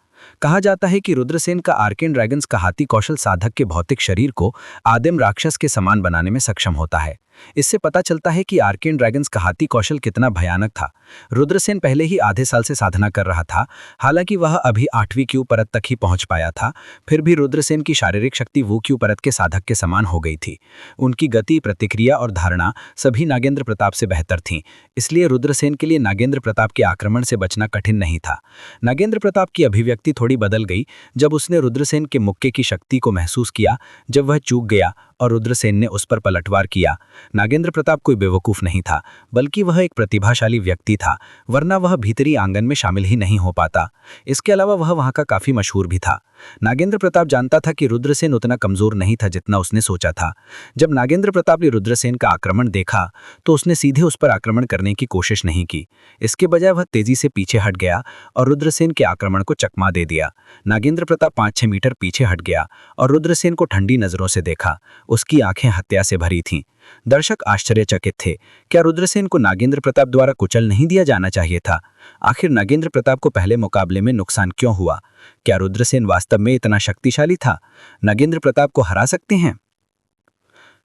कहा जाता है कि रुद्रसेन का आर्केन ड्रैगन्स का हाथी कौशल साधक के भौतिक शरीर को आदिम राक्षस के समान बनाने में सक्षम होता है। इससे पता चलता है कि आर्केन ड्रैगन्स का हाथी कौशल कितना भयानक था। रुद्रसेन पहले ही आधे साल से साधना कर रहा था। हालांकि वह अभी 8वीं क्यू परत तक ही पहुंच पाया था, फिर भी रुद्रसेन की शारीरिक शक्ति वो क्यू परत के साधक के समान हो गई थी। उनकी गति, प्रतिक्रिया और धारणा सभी नागेंद्र प्रताप से बेहतर थीं। इसलिए रुद्रसेन के लिए नागेंद्र प्रताप के आक्रमण से बचना कठिन नहीं था। नागेंद्र प्रताप की अभिव्यक्ति थोड़ी बदल गई जब उसने रुद्रसेन के मुक्के की शक्ति को महसूस किया। जब वह चूक गया और रुद्रसेन ने उस पर पलटवार किया। नागेंद्र प्रताप कोई बेवकूफ़ नहीं था, बल्कि वह एक प्रतिभाशाली व्यक्ति था, वरना वह भीतरी आंगन में शामिल ही नहीं हो पाता। इसके अलावा वह वहाँ का काफ़ी मशहूर भी था। नागेंद्र प्रताप जानता था कि रुद्रसेन उतना कमज़ोर नहीं था जितना उसने सोचा था। जब नागेंद्र प्रताप ने रुद्रसेन का आक्रमण देखा तो उसने सीधे उस पर आक्रमण करने की कोशिश नहीं की। इसके बजाय वह तेजी से पीछे हट गया और रुद्रसेन के आक्रमण को चकमा दे दिया। नागेंद्र प्रताप 5-6 मीटर पीछे हट गया और रुद्रसेन को ठंडी नज़रों से देखा। उसकी आंखें हत्या से भरी थीं। दर्शक आश्चर्यचकित थे। क्या रुद्रसेन को नागेंद्र प्रताप द्वारा कुचल नहीं दिया जाना चाहिए था? आखिर नागेंद्र प्रताप को पहले मुकाबले में नुकसान क्यों हुआ? क्या रुद्रसेन वास्तव में इतना शक्तिशाली था? नागेंद्र प्रताप को हरा सकते हैं?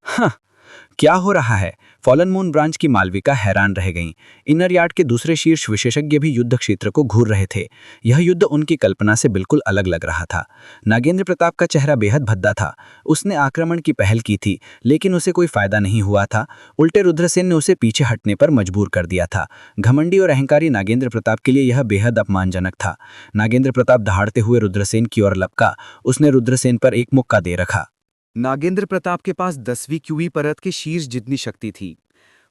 हाँ, क्या हो रहा है? फॉलन मून ब्रांच की मालविका हैरान रह गईं। इनर यार्ड के दूसरे शीर्ष विशेषज्ञ भी युद्ध क्षेत्र को घूर रहे थे। यह युद्ध उनकी कल्पना से बिल्कुल अलग लग रहा था। नागेंद्र प्रताप का चेहरा बेहद भद्दा था। उसने आक्रमण की पहल की थी, लेकिन उसे कोई फायदा नहीं हुआ था। उल्टे रुद्रसेन ने उसे पीछे हटने पर मजबूर कर दिया था। घमंडी और अहंकारी नागेंद्र प्रताप के लिए यह बेहद अपमानजनक था। नागेंद्र प्रताप दहाड़ते हुए रुद्रसेन की ओर लपका। उसने रुद्रसेन पर एक मुक्का दे रखा। नागेंद्र प्रताप के पास 10वीं क्यूवी परत के शीर्ष जितनी शक्ति थी।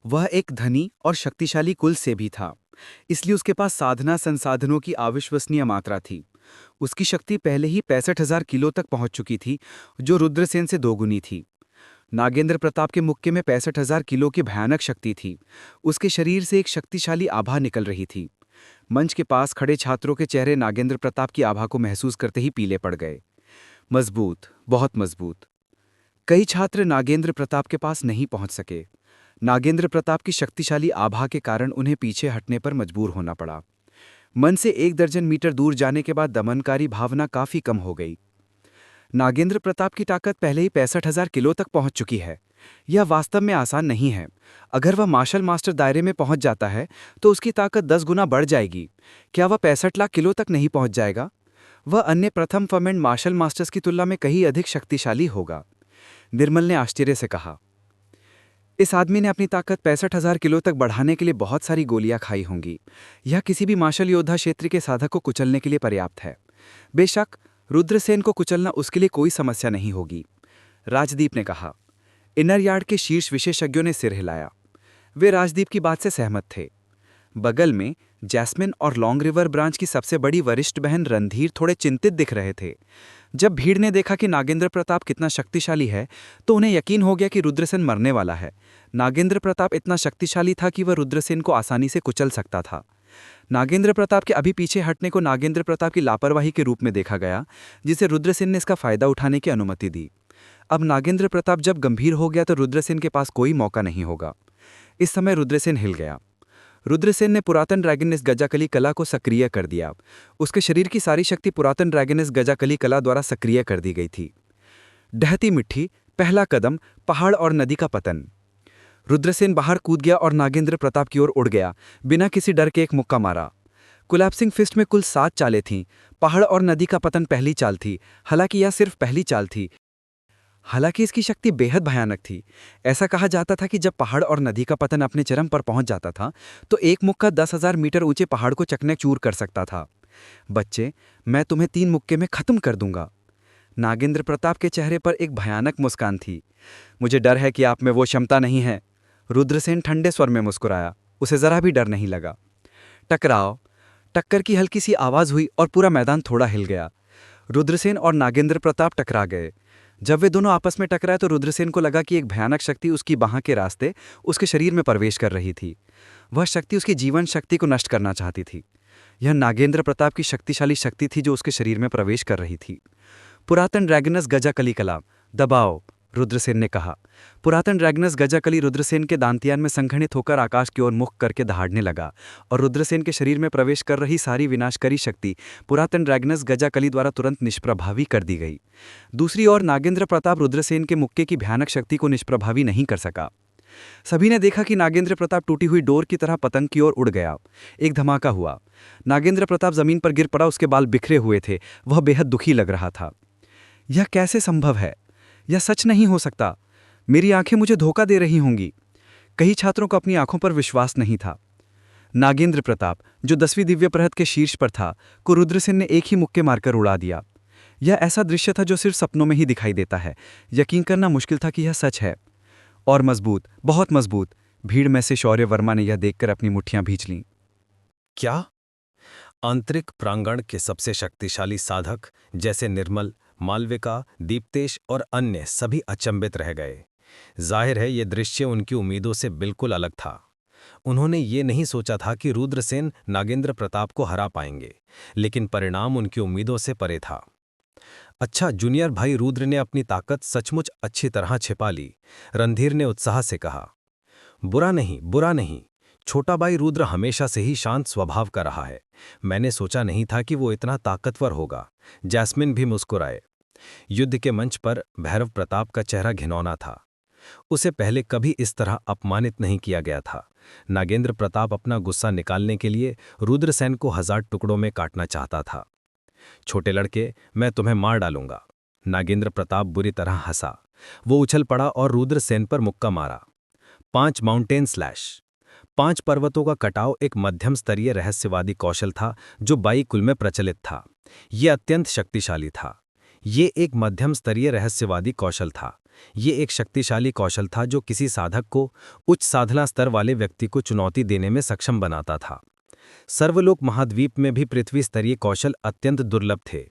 वह एक धनी और शक्तिशाली कुल से भी था, इसलिए उसके पास साधना संसाधनों की अविश्वसनीय मात्रा थी। उसकी शक्ति पहले ही 65,000 किलो तक पहुंच चुकी थी, जो रुद्रसेन से दोगुनी थी। नागेंद्र प्रताप के मुक्के में 65,000 किलो की भयानक शक्ति थी। उसके शरीर से एक शक्तिशाली आभा निकल रही थी। मंच के पास खड़े छात्रों के चेहरे नागेंद्र प्रताप की आभा को महसूस करते ही पीले पड़ गए। मजबूत, बहुत मजबूत। कई छात्र नागेंद्र प्रताप के पास नहीं पहुंच सके। नागेंद्र प्रताप की शक्तिशाली आभा के कारण उन्हें पीछे हटने पर मजबूर होना पड़ा। मन से 1 दर्जन मीटर दूर जाने के बाद दमनकारी भावना काफी कम हो गई। नागेंद्र प्रताप की ताकत पहले ही 65,000 किलो तक पहुंच चुकी है। यह वास्तव में आसान नहीं है। अगर वह मार्शल मास्टर दायरे में पहुंच जाता है तो उसकी ताकत 10 गुना बढ़ जाएगी। क्या वह 65 लाख किलो तक नहीं पहुंच जाएगा? वह अन्य प्रथम फर्मेंट मार्शल मास्टर्स की तुलना में कहीं अधिक शक्तिशाली होगा। निर्मल ने आश्चर्य से कहा। इस आदमी ने अपनी ताकत 65,000 किलो तक बढ़ाने के लिए बहुत सारी गोलियां खाई होंगी। यह किसी भी मार्शल योद्धा क्षेत्र के साधक को कुचलने के लिए पर्याप्त है। बेशक रुद्रसेन को कुचलना उसके लिए कोई समस्या नहीं होगी, राजदीप ने कहा। इनर यार्ड के शीर्ष विशेषज्ञों ने सिर हिलाया। वे राजदीप की बात से सहमत थे। बगल में जैस्मिन और लॉन्ग रिवर ब्रांच की सबसे बड़ी वरिष्ठ बहन रणधीर थोड़े चिंतित दिख रहे थे। जब भीड़ ने देखा कि नागेंद्र प्रताप कितना शक्तिशाली है तो उन्हें यकीन हो गया कि रुद्रसेन मरने वाला है। नागेंद्र प्रताप इतना शक्तिशाली था कि वह रुद्रसेन को आसानी से कुचल सकता था। नागेंद्र प्रताप के अभी पीछे हटने को नागेंद्र प्रताप की लापरवाही के रूप में देखा गया, जिसे रुद्रसेन ने इसका फायदा उठाने की अनुमति दी। अब नागेंद्र प्रताप जब गंभीर हो गया तो रुद्रसेन के पास कोई मौका नहीं होगा। इस समय रुद्रसेन हिल गया। रुद्रसेन ने पुरातन ड्रैगनिस गजाकली कला को सक्रिय कर दिया। उसके शरीर की सारी शक्ति पुरातन ड्रैगनिस गजाकली कला द्वारा सक्रिय कर दी गई थी। ढहती मिट्टी, पहला कदम, पहाड़ और नदी का पतन। रुद्रसेन बाहर कूद गया और नागेंद्र प्रताप की ओर उड़ गया। बिना किसी डर के एक मुक्का मारा। कोलैप्सिंग फिस्ट में कुल 7 चालें थीं। पहाड़ और नदी का पतन पहली चाल थी। हालांकि यह सिर्फ पहली चाल थी। हालांकि इसकी शक्ति बेहद भयानक थी। ऐसा कहा जाता था कि जब पहाड़ और नदी का पतन अपने चरम पर पहुंच जाता था तो एक मुक्का 10,000 मीटर ऊंचे पहाड़ को चकनाचूर कर सकता था। बच्चे, मैं तुम्हें 3 मुक्के में खत्म कर दूंगा। नागेंद्र प्रताप के चेहरे पर एक भयानक मुस्कान थी। मुझे डर है कि आप में वो क्षमता नहीं है। रुद्रसेन ठंडे स्वर में मुस्कुराया। उसे जरा भी डर नहीं लगा। टकराव। टक्कर की हल्की सी आवाज हुई और पूरा मैदान थोड़ा हिल गया। रुद्रसेन और नागेंद्र प्रताप टकरा गए। जब वे दोनों आपस में टकराए तो रुद्रसेन को लगा कि एक भयानक शक्ति उसकी बाह के रास्ते उसके शरीर में प्रवेश कर रही थी। वह शक्ति उसकी जीवन शक्ति को नष्ट करना चाहती थी। यह नागेंद्र प्रताप की शक्तिशाली शक्ति थी जो उसके शरीर में प्रवेश कर रही थी। पुरातन ड्रैगनस गजाकली कला, दबाओ, रुद्रसेन ने कहा। पुरातन ड्रैगनस गजाकली रुद्रसेन के दांतियान में संघनित होकर आकाश की ओर मुख करके दहाड़ने लगा और रुद्रसेन के शरीर में प्रवेश कर रही सारी विनाशकारी शक्ति पुरातन ड्रैगनस गजाकली द्वारा तुरंत निष्प्रभावी कर दी गई। दूसरी ओर नागेंद्र प्रताप रुद्रसेन के मुक्के की भयानक शक्ति को निष्प्रभावी नहीं कर सका। सभी ने देखा कि नागेंद्र प्रताप टूटी हुई डोर की तरह पतंग की ओर उड़ गया। एक धमाका हुआ। नागेंद्र प्रताप जमीन पर गिर पड़ा। उसके बाल बिखरे हुए थे। वह बेहद दुखी लग रहा था। यह कैसे संभव है? यह सच नहीं हो सकता। मेरी आंखें मुझे धोखा दे रही होंगी। कई छात्रों को अपनी आंखों पर विश्वास नहीं था। नागेंद्र प्रताप, जो 10वीं दिव्य प्रहत के शीर्ष पर था, को रुद्रसेन ने एक ही मुक्के मारकर उड़ा दिया। यह ऐसा दृश्य था जो सिर्फ सपनों में ही दिखाई देता है। यकीन करना मुश्किल था कि यह सच है। और मजबूत, बहुत मजबूत। भीड़ में से शौर्य वर्मा ने यह देखकर अपनी मुट्ठियां भींच लीं। क्या? आंतरिक प्रांगण के सबसे शक्तिशाली साधक जैसे निर्मल, मालविका, दीप्तेश और अन्य सभी अचंभित रह गए। जाहिर है ये दृश्य उनकी उम्मीदों से बिल्कुल अलग था। उन्होंने ये नहीं सोचा था कि रुद्रसेन नागेंद्र प्रताप को हरा पाएंगे, लेकिन परिणाम उनकी उम्मीदों से परे था। अच्छा, जूनियर भाई रुद्र ने अपनी ताकत सचमुच अच्छी तरह छिपा ली, रणधीर ने उत्साह से कहा। बुरा नहीं, बुरा नहीं। छोटा भाई रुद्र हमेशा से ही शांत स्वभाव का रहा है। मैंने सोचा नहीं था कि वो इतना ताकतवर होगा। जैस्मिन भी मुस्कुराए। युद्ध के मंच पर भैरव प्रताप का चेहरा घिनौना था। उसे पहले कभी इस तरह अपमानित नहीं किया गया था। नागेंद्र प्रताप अपना गुस्सा निकालने के लिए रुद्रसेन को 1000 टुकड़ों में काटना चाहता था। छोटे लड़के, मैं तुम्हें मार डालूंगा। नागेंद्र प्रताप बुरी तरह हंसा। वो उछल पड़ा और रुद्रसेन पर मुक्का मारा। 5 माउंटेन स्लैश। 5 पर्वतों का कटाव एक मध्यम स्तरीय रहस्यवादी कौशल था जो बाई कुल में प्रचलित था। ये अत्यंत शक्तिशाली था। ये एक मध्यम स्तरीय रहस्यवादी कौशल था। ये एक शक्तिशाली कौशल था जो किसी साधक को उच्च साधना स्तर वाले व्यक्ति को चुनौती देने में सक्षम बनाता था। सर्वलोक महाद्वीप में भी पृथ्वी स्तरीय कौशल अत्यंत दुर्लभ थे।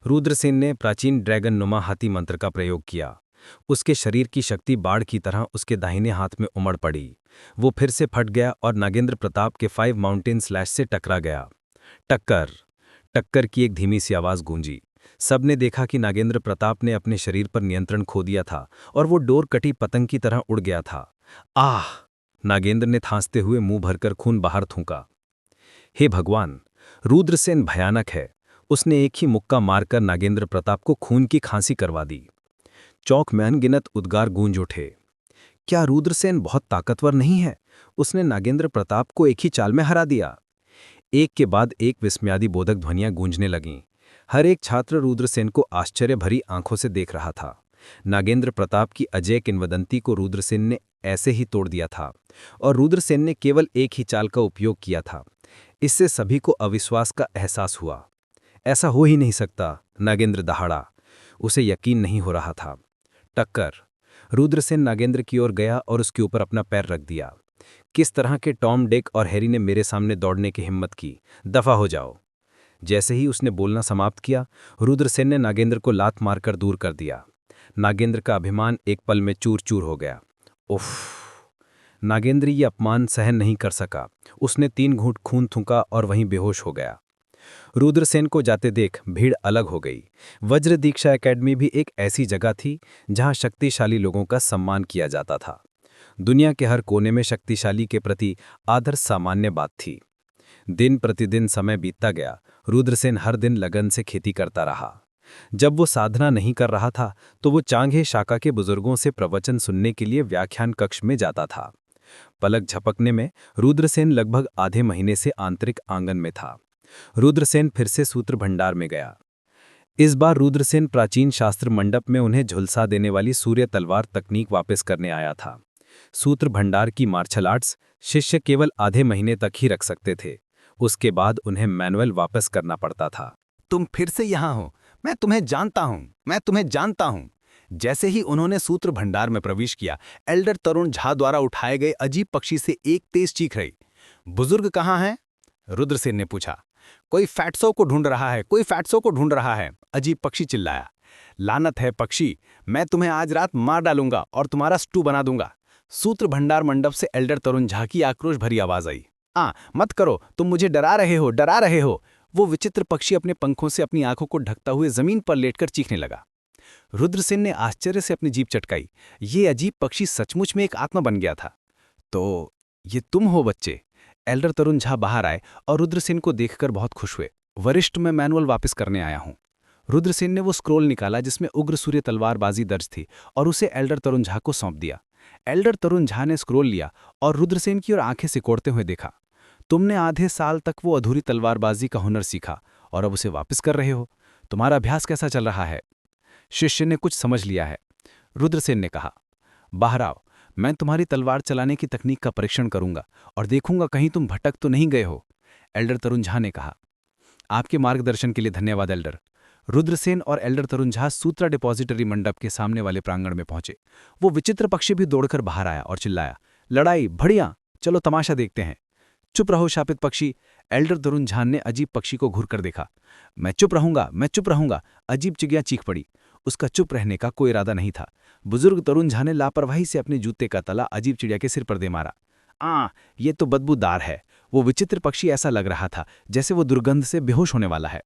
रुद्रसेन ने प्राचीन ड्रैगन नुमा हाथी मंत्र का प्रयोग किया। उसके शरीर की शक्ति बाढ़ की तरह उसके दाहिने हाथ में उमड़ पड़ी। वो फिर से फट गया और नागेंद्र प्रताप के 5 माउंटेन स्लैश से टकरा गया। टक्कर, टक्कर की एक धीमी सी आवाज गूंजी। सबने देखा कि नागेंद्र प्रताप ने अपने शरीर पर नियंत्रण खो दिया था और वो डोर कटी पतंग की तरह उड़ गया था। आह! नागेंद्र ने थांसते हुए मुंह भरकर खून बाहर थूका। हे भगवान, रुद्रसेन भयानक है। उसने एक ही मुक्का मारकर नागेंद्र प्रताप को खून की खांसी करवा दी। चौक में अनगिनत उद्गार गूंज उठे। क्या रुद्रसेन बहुत ताकतवर नहीं है? उसने नागेंद्र प्रताप को एक ही चाल में हरा दिया। एक के बाद एक विस्मयादी बोधक ध्वनियां गूंजने लगीं। हर एक छात्र रुद्रसेन को आश्चर्य भरी आंखों से देख रहा था। नागेंद्र प्रताप की अजय किंवदंती को रुद्रसेन ने ऐसे ही तोड़ दिया था और रुद्रसेन ने केवल एक ही चाल का उपयोग किया था। इससे सभी को अविश्वास का एहसास हुआ। ऐसा हो ही नहीं सकता, नागेंद्र दहाड़ा। उसे यकीन नहीं हो रहा था। टक्कर। रुद्रसेन नागेंद्र की ओर गया और उसके ऊपर अपना पैर रख दिया। किस तरह के टॉम, डिक और हैरी ने मेरे सामने दौड़ने की हिम्मत की? दफा हो जाओ। जैसे ही उसने बोलना समाप्त किया, रुद्रसेन ने नागेंद्र को लात मारकर दूर कर दिया। नागेंद्र का अभिमान एक पल में चूर चूर हो गया। उफ! नागेंद्र ये अपमान सहन नहीं कर सका। उसने 3 घूंट खून थूका और वहीं बेहोश हो गया। रुद्रसेन को जाते देख भीड़ अलग हो गई। वज्र दीक्षा एकेडमी भी एक ऐसी जगह थी जहां शक्तिशाली लोगों का सम्मान किया जाता था। दुनिया के हर कोने में शक्तिशाली के प्रति आदर सामान्य बात थी। दिन प्रतिदिन समय बीतता गया। रुद्रसेन हर दिन लगन से खेती करता रहा। जब वो साधना नहीं कर रहा था तो वो चांगे शाखा के बुजुर्गों से प्रवचन सुनने के लिए व्याख्यान कक्ष में जाता था। पलक झपकने में रुद्रसेन लगभग आधे महीने से आंतरिक आंगन में था। रुद्रसेन फिर से सूत्र भंडार में गया। इस बार रुद्रसेन प्राचीन शास्त्र मंडप में उन्हें झुलसा देने वाली सूर्य तलवार तकनीक वापस करने आया था। सूत्र भंडार की मार्शल आर्ट्स शिष्य केवल आधे महीने तक ही रख सकते थे। उसके बाद उन्हें मैनुअल वापस करना पड़ता था। तुम फिर से यहाँ हो। मैं तुम्हें जानता हूँ, मैं तुम्हें जानता हूँ। जैसे ही उन्होंने सूत्र भंडार में प्रवेश किया, एल्डर तरुण झा द्वारा उठाए गए अजीब पक्षी से एक तेज चीख रही। बुजुर्ग कहाँ हैं? रुद्रसेन ने पूछा। कोई फैट्सो को ढूंढ रहा है, कोई फैट्सो को ढूंढ रहा है, अजीब पक्षी चिल्लाया। लानत है पक्षी, मैं तुम्हें आज रात मार डालूंगा और तुम्हारा स्टू बना दूंगा। सूत्र भंडार मंडप से एल्डर तरुण झा की आक्रोश भरी आवाज आई। मत करो, तुम मुझे डरा रहे हो, डरा रहे हो। वो विचित्र पक्षी अपने पंखों से अपनी आंखों को ढकता हुए जमीन पर लेटकर चीखने लगा। रुद्रसेन ने आश्चर्य से अपनी जीभ चटकाई। ये अजीब पक्षी सचमुच में एक आत्मा बन गया था। तो ये तुम हो बच्चे? एल्डर तरुण झा बाहर आए और रुद्रसेन को देखकर बहुत खुश हुए। वरिष्ठ, मैं मैनुअल वापस करने आया हूं। रुद्रसेन ने वो स्क्रोल निकाला जिसमें उग्र सूर्य तलवारबाजी दर्ज थी और उसे एल्डर तरुण झा को सौंप दिया। एल्डर तरुण झा ने स्क्रोल लिया और रुद्रसेन की ओर आंखें सिकोड़ते हुए देखा। तुमने आधे साल तक वो अधूरी तलवारबाजी का हुनर सीखा और अब उसे वापस कर रहे हो। तुम्हारा अभ्यास कैसा चल रहा है? शिष्य ने कुछ समझ लिया है। रुद्रसेन ने कहा, बाहर आओ, मैं तुम्हारी तलवार चलाने की तकनीक का परीक्षण करूंगा और देखूंगा कहीं तुम भटक तो नहीं गए हो। एल्डर तरुण झा ने कहा। आपके मार्गदर्शन के लिए धन्यवाद एल्डर। रुद्रसेन और एल्डर तरुण झा सूत्रा डिपॉजिटरी मंडप के सामने वाले प्रांगण में पहुंचे। वो विचित्र पक्षी भी दौड़कर बाहर आया और चिल्लाया, लड़ाई बढ़िया, चलो तमाशा देखते हैं। चुप रहो शापित पक्षी। एल्डर तरुण झा ने अजीब पक्षी को घूर कर देखा। मैं चुप रहूंगा, मैं चुप रहूंगा, अजीब चिड़िया चीख पड़ी। उसका चुप रहने का कोई इरादा नहीं था। बुजुर्ग तरुण झा ने लापरवाही से अपने जूते का तला अजीब चिड़िया के सिर पर दे मारा। ये तो बदबूदार है। वो विचित्र पक्षी ऐसा लग रहा था जैसे वो दुर्गंध से बेहोश होने वाला है।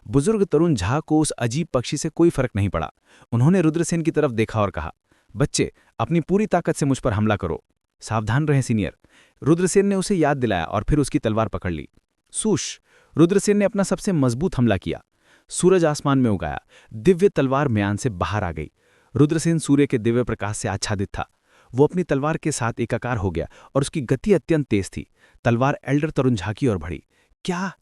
बुजुर्ग तरुण झा को उस अजीब पक्षी से कोई फर्क नहीं पड़ा। उन्होंने रुद्रसेन की तरफ देखा और कहा, बच्चे, अपनी पूरी ताकत से मुझ पर हमला करो। सावधान रहें सीनियर। रुद्रसेन ने उसे याद दिलाया और फिर उसकी तलवार पकड़ ली। सूश! रुद्रसेन ने अपना सबसे मजबूत हमला किया। सूरज आसमान में उगाया। दिव्य तलवार म्यान से बाहर आ गई। रुद्रसेन सूर्य के दिव्य प्रकाश से आच्छादित था। वो अपनी तलवार के साथ एकाकार हो गया और उसकी गति अत्यंत तेज थी। तलवार एल्डर तरुण झा की ओर बढ़ी। क्या?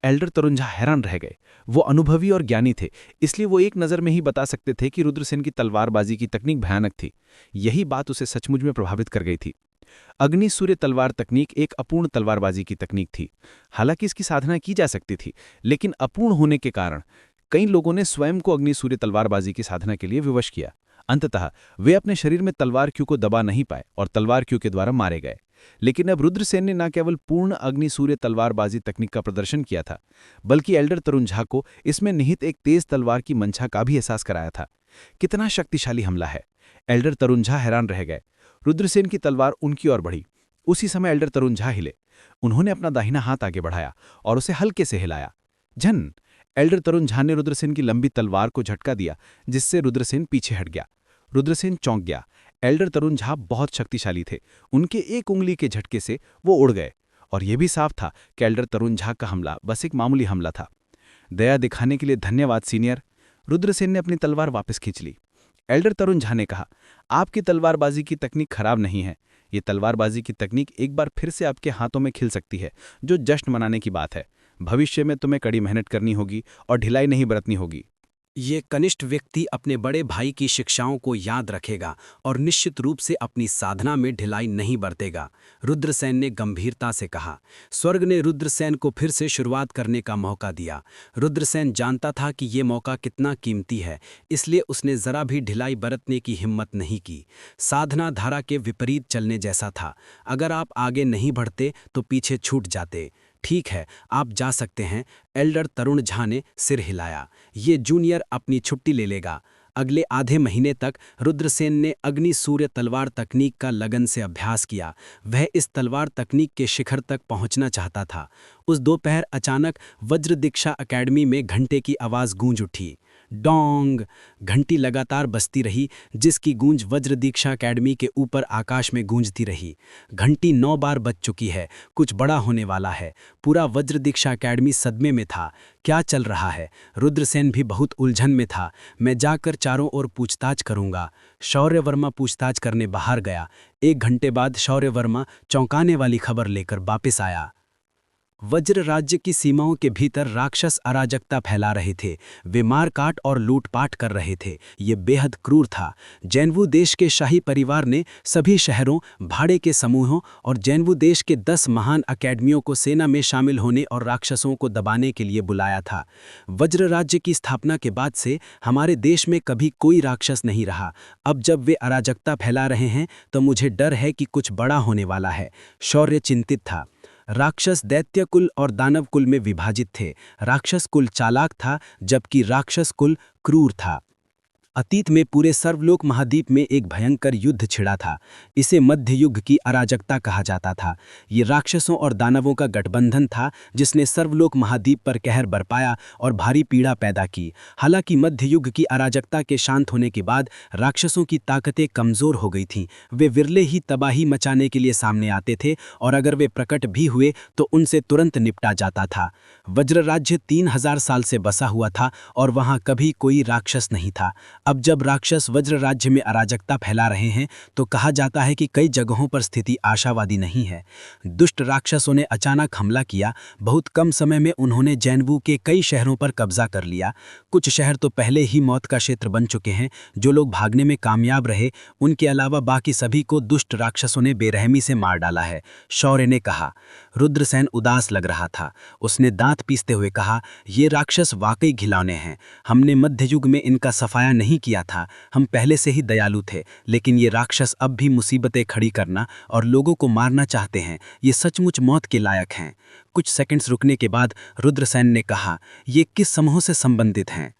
एल्डर तरुण झा हैरान रह गए। वो अनुभवी और ज्ञानी थे, इसलिए वो एक नज़र में ही बता सकते थे कि रुद्रसेन की तलवारबाजी की तकनीक भयानक थी। यही बात उसे सचमुच में प्रभावित कर गई थी। अग्नि सूर्य तलवार तकनीक एक अपूर्ण तलवारबाजी की तकनीक थी। हालांकि इसकी साधना की जा सकती थी, लेकिन अपूर्ण होने के कारण कई लोगों ने स्वयं को अग्नि सूर्य तलवारबाजी की साधना के लिए विवश किया। अंततः वे अपने शरीर में तलवार क्यू को दबा नहीं पाए और तलवार क्यू के द्वारा मारे गए। लेकिन अब रुद्रसेन ने न केवल पूर्ण अग्नि सूर्य तलवारबाजी तकनीक का प्रदर्शन किया था, बल्कि एल्डर तरुण झा को इसमें निहित एक तेज तलवार की मंशा का भी एहसास कराया था। कितना शक्तिशाली हमला है! एल्डर तरुण झा हैरान रह गए। रुद्रसेन की तलवार उनकी ओर बढ़ी। उसी समय एल्डर तरुण झा हिले। उन्होंने अपना दाहिना हाथ आगे बढ़ाया और उसे हल्के से हिलाया। झन! एल्डर तरुण झा ने रुद्रसेन की लंबी तलवार को झटका दिया, जिससे रुद्रसेन पीछे हट गया। रुद्रसेन चौंक गया। एल्डर तरुण झा बहुत शक्तिशाली थे। उनके एक उंगली के झटके से वो उड़ गए और यह भी साफ था कि एल्डर तरुण झा का हमला बस एक मामूली हमला था। दया दिखाने के लिए धन्यवाद सीनियर। रुद्रसेन ने अपनी तलवार वापस खींच ली। एल्डर तरुण झा ने कहा, आपकी तलवारबाजी की तकनीक खराब नहीं है। ये तलवारबाजी की तकनीक एक बार फिर से आपके हाथों में खिल सकती है, जो जश्न मनाने की बात है। भविष्य में तुम्हें कड़ी मेहनत करनी होगी और ढिलाई नहीं बरतनी होगी। ये कनिष्ठ व्यक्ति अपने बड़े भाई की शिक्षाओं को याद रखेगा और निश्चित रूप से अपनी साधना में ढिलाई नहीं बरतेगा, रुद्रसेन ने गंभीरता से कहा। स्वर्ग ने रुद्रसेन को फिर से शुरुआत करने का मौका दिया। रुद्रसेन जानता था कि ये मौका कितना कीमती है, इसलिए उसने जरा भी ढिलाई बरतने की हिम्मत नहीं की। साधना धारा के विपरीत चलने जैसा था। अगर आप आगे नहीं बढ़ते तो पीछे छूट जाते। ठीक है, आप जा सकते हैं। एल्डर तरुण झा ने सिर हिलाया। ये जूनियर अपनी छुट्टी ले लेगा। अगले आधे महीने तक रुद्रसेन ने अग्नि सूर्य तलवार तकनीक का लगन से अभ्यास किया। वह इस तलवार तकनीक के शिखर तक पहुंचना चाहता था। उस दोपहर अचानक वज्र दीक्षा अकेडमी में घंटे की आवाज़ गूंज उठी। डोंग! घंटी लगातार बजती रही, जिसकी गूंज वज्र दीक्षा अकेडमी के ऊपर आकाश में गूंजती रही। घंटी 9 बार बज चुकी है। कुछ बड़ा होने वाला है। पूरा वज्र दीक्षा अकेडमी सदमे में था। क्या चल रहा है? रुद्रसेन भी बहुत उलझन में था। मैं जाकर चारों ओर पूछताछ करूंगा। शौर्य वर्मा पूछताछ करने बाहर गया। 1 घंटे बाद शौर्य वर्मा चौंकाने वाली खबर लेकर वापस आया। वज्र राज्य की सीमाओं के भीतर राक्षस अराजकता फैला रहे थे। वे मारकाट और लूटपाट कर रहे थे। ये बेहद क्रूर था। जैनवू देश के शाही परिवार ने सभी शहरों, भाड़े के समूहों और जैनवू देश के 10 महान अकेडमियों को सेना में शामिल होने और राक्षसों को दबाने के लिए बुलाया था। वज्र राज्य की स्थापना के बाद से हमारे देश में कभी कोई राक्षस नहीं रहा। अब जब वे अराजकता फैला रहे हैं तो मुझे डर है कि कुछ बड़ा होने वाला है। शौर्य चिंतित था। राक्षस दैत्य कुल और दानव कुल में विभाजित थे। राक्षस कुल चालाक था, जबकि राक्षस कुल क्रूर था। अतीत में पूरे सर्वलोक महाद्वीप में एक भयंकर युद्ध छिड़ा था। इसे मध्य युग की अराजकता कहा जाता था। ये राक्षसों और दानवों का गठबंधन था, जिसने सर्वलोक महाद्वीप पर कहर बरपाया और भारी पीड़ा पैदा की। हालांकि मध्य युग की अराजकता के शांत होने के बाद राक्षसों की ताकतें कमज़ोर हो गई थीं। वे विरले ही तबाही मचाने के लिए सामने आते थे और अगर वे प्रकट भी हुए तो उनसे तुरंत निपटा जाता था। वज्र राज्य 3000 साल से बसा हुआ था और वहाँ कभी कोई राक्षस नहीं था। अब जब राक्षस वज्र राज्य में अराजकता फैला रहे हैं तो कहा जाता है कि कई जगहों पर स्थिति आशावादी नहीं है। दुष्ट राक्षसों ने अचानक हमला किया। बहुत कम समय में उन्होंने जैनवू के कई शहरों पर कब्जा कर लिया। कुछ शहर तो पहले ही मौत का क्षेत्र बन चुके हैं। जो लोग भागने में कामयाब रहे, उनके अलावा बाकी सभी को दुष्ट राक्षसों ने बेरहमी से मार डाला है, शौर्य ने कहा। रुद्रसेन उदास लग रहा था। उसने दांत पीसते हुए कहा, ये राक्षस वाकई घिनौने हैं। हमने मध्ययुग में इनका सफाया नहीं किया था। हम पहले से ही दयालु थे, लेकिन ये राक्षस अब भी मुसीबतें खड़ी करना और लोगों को मारना चाहते हैं। ये सचमुच मौत के लायक हैं। कुछ सेकंड्स रुकने के बाद रुद्रसेन ने कहा, ये किस समूह से संबंधित हैं?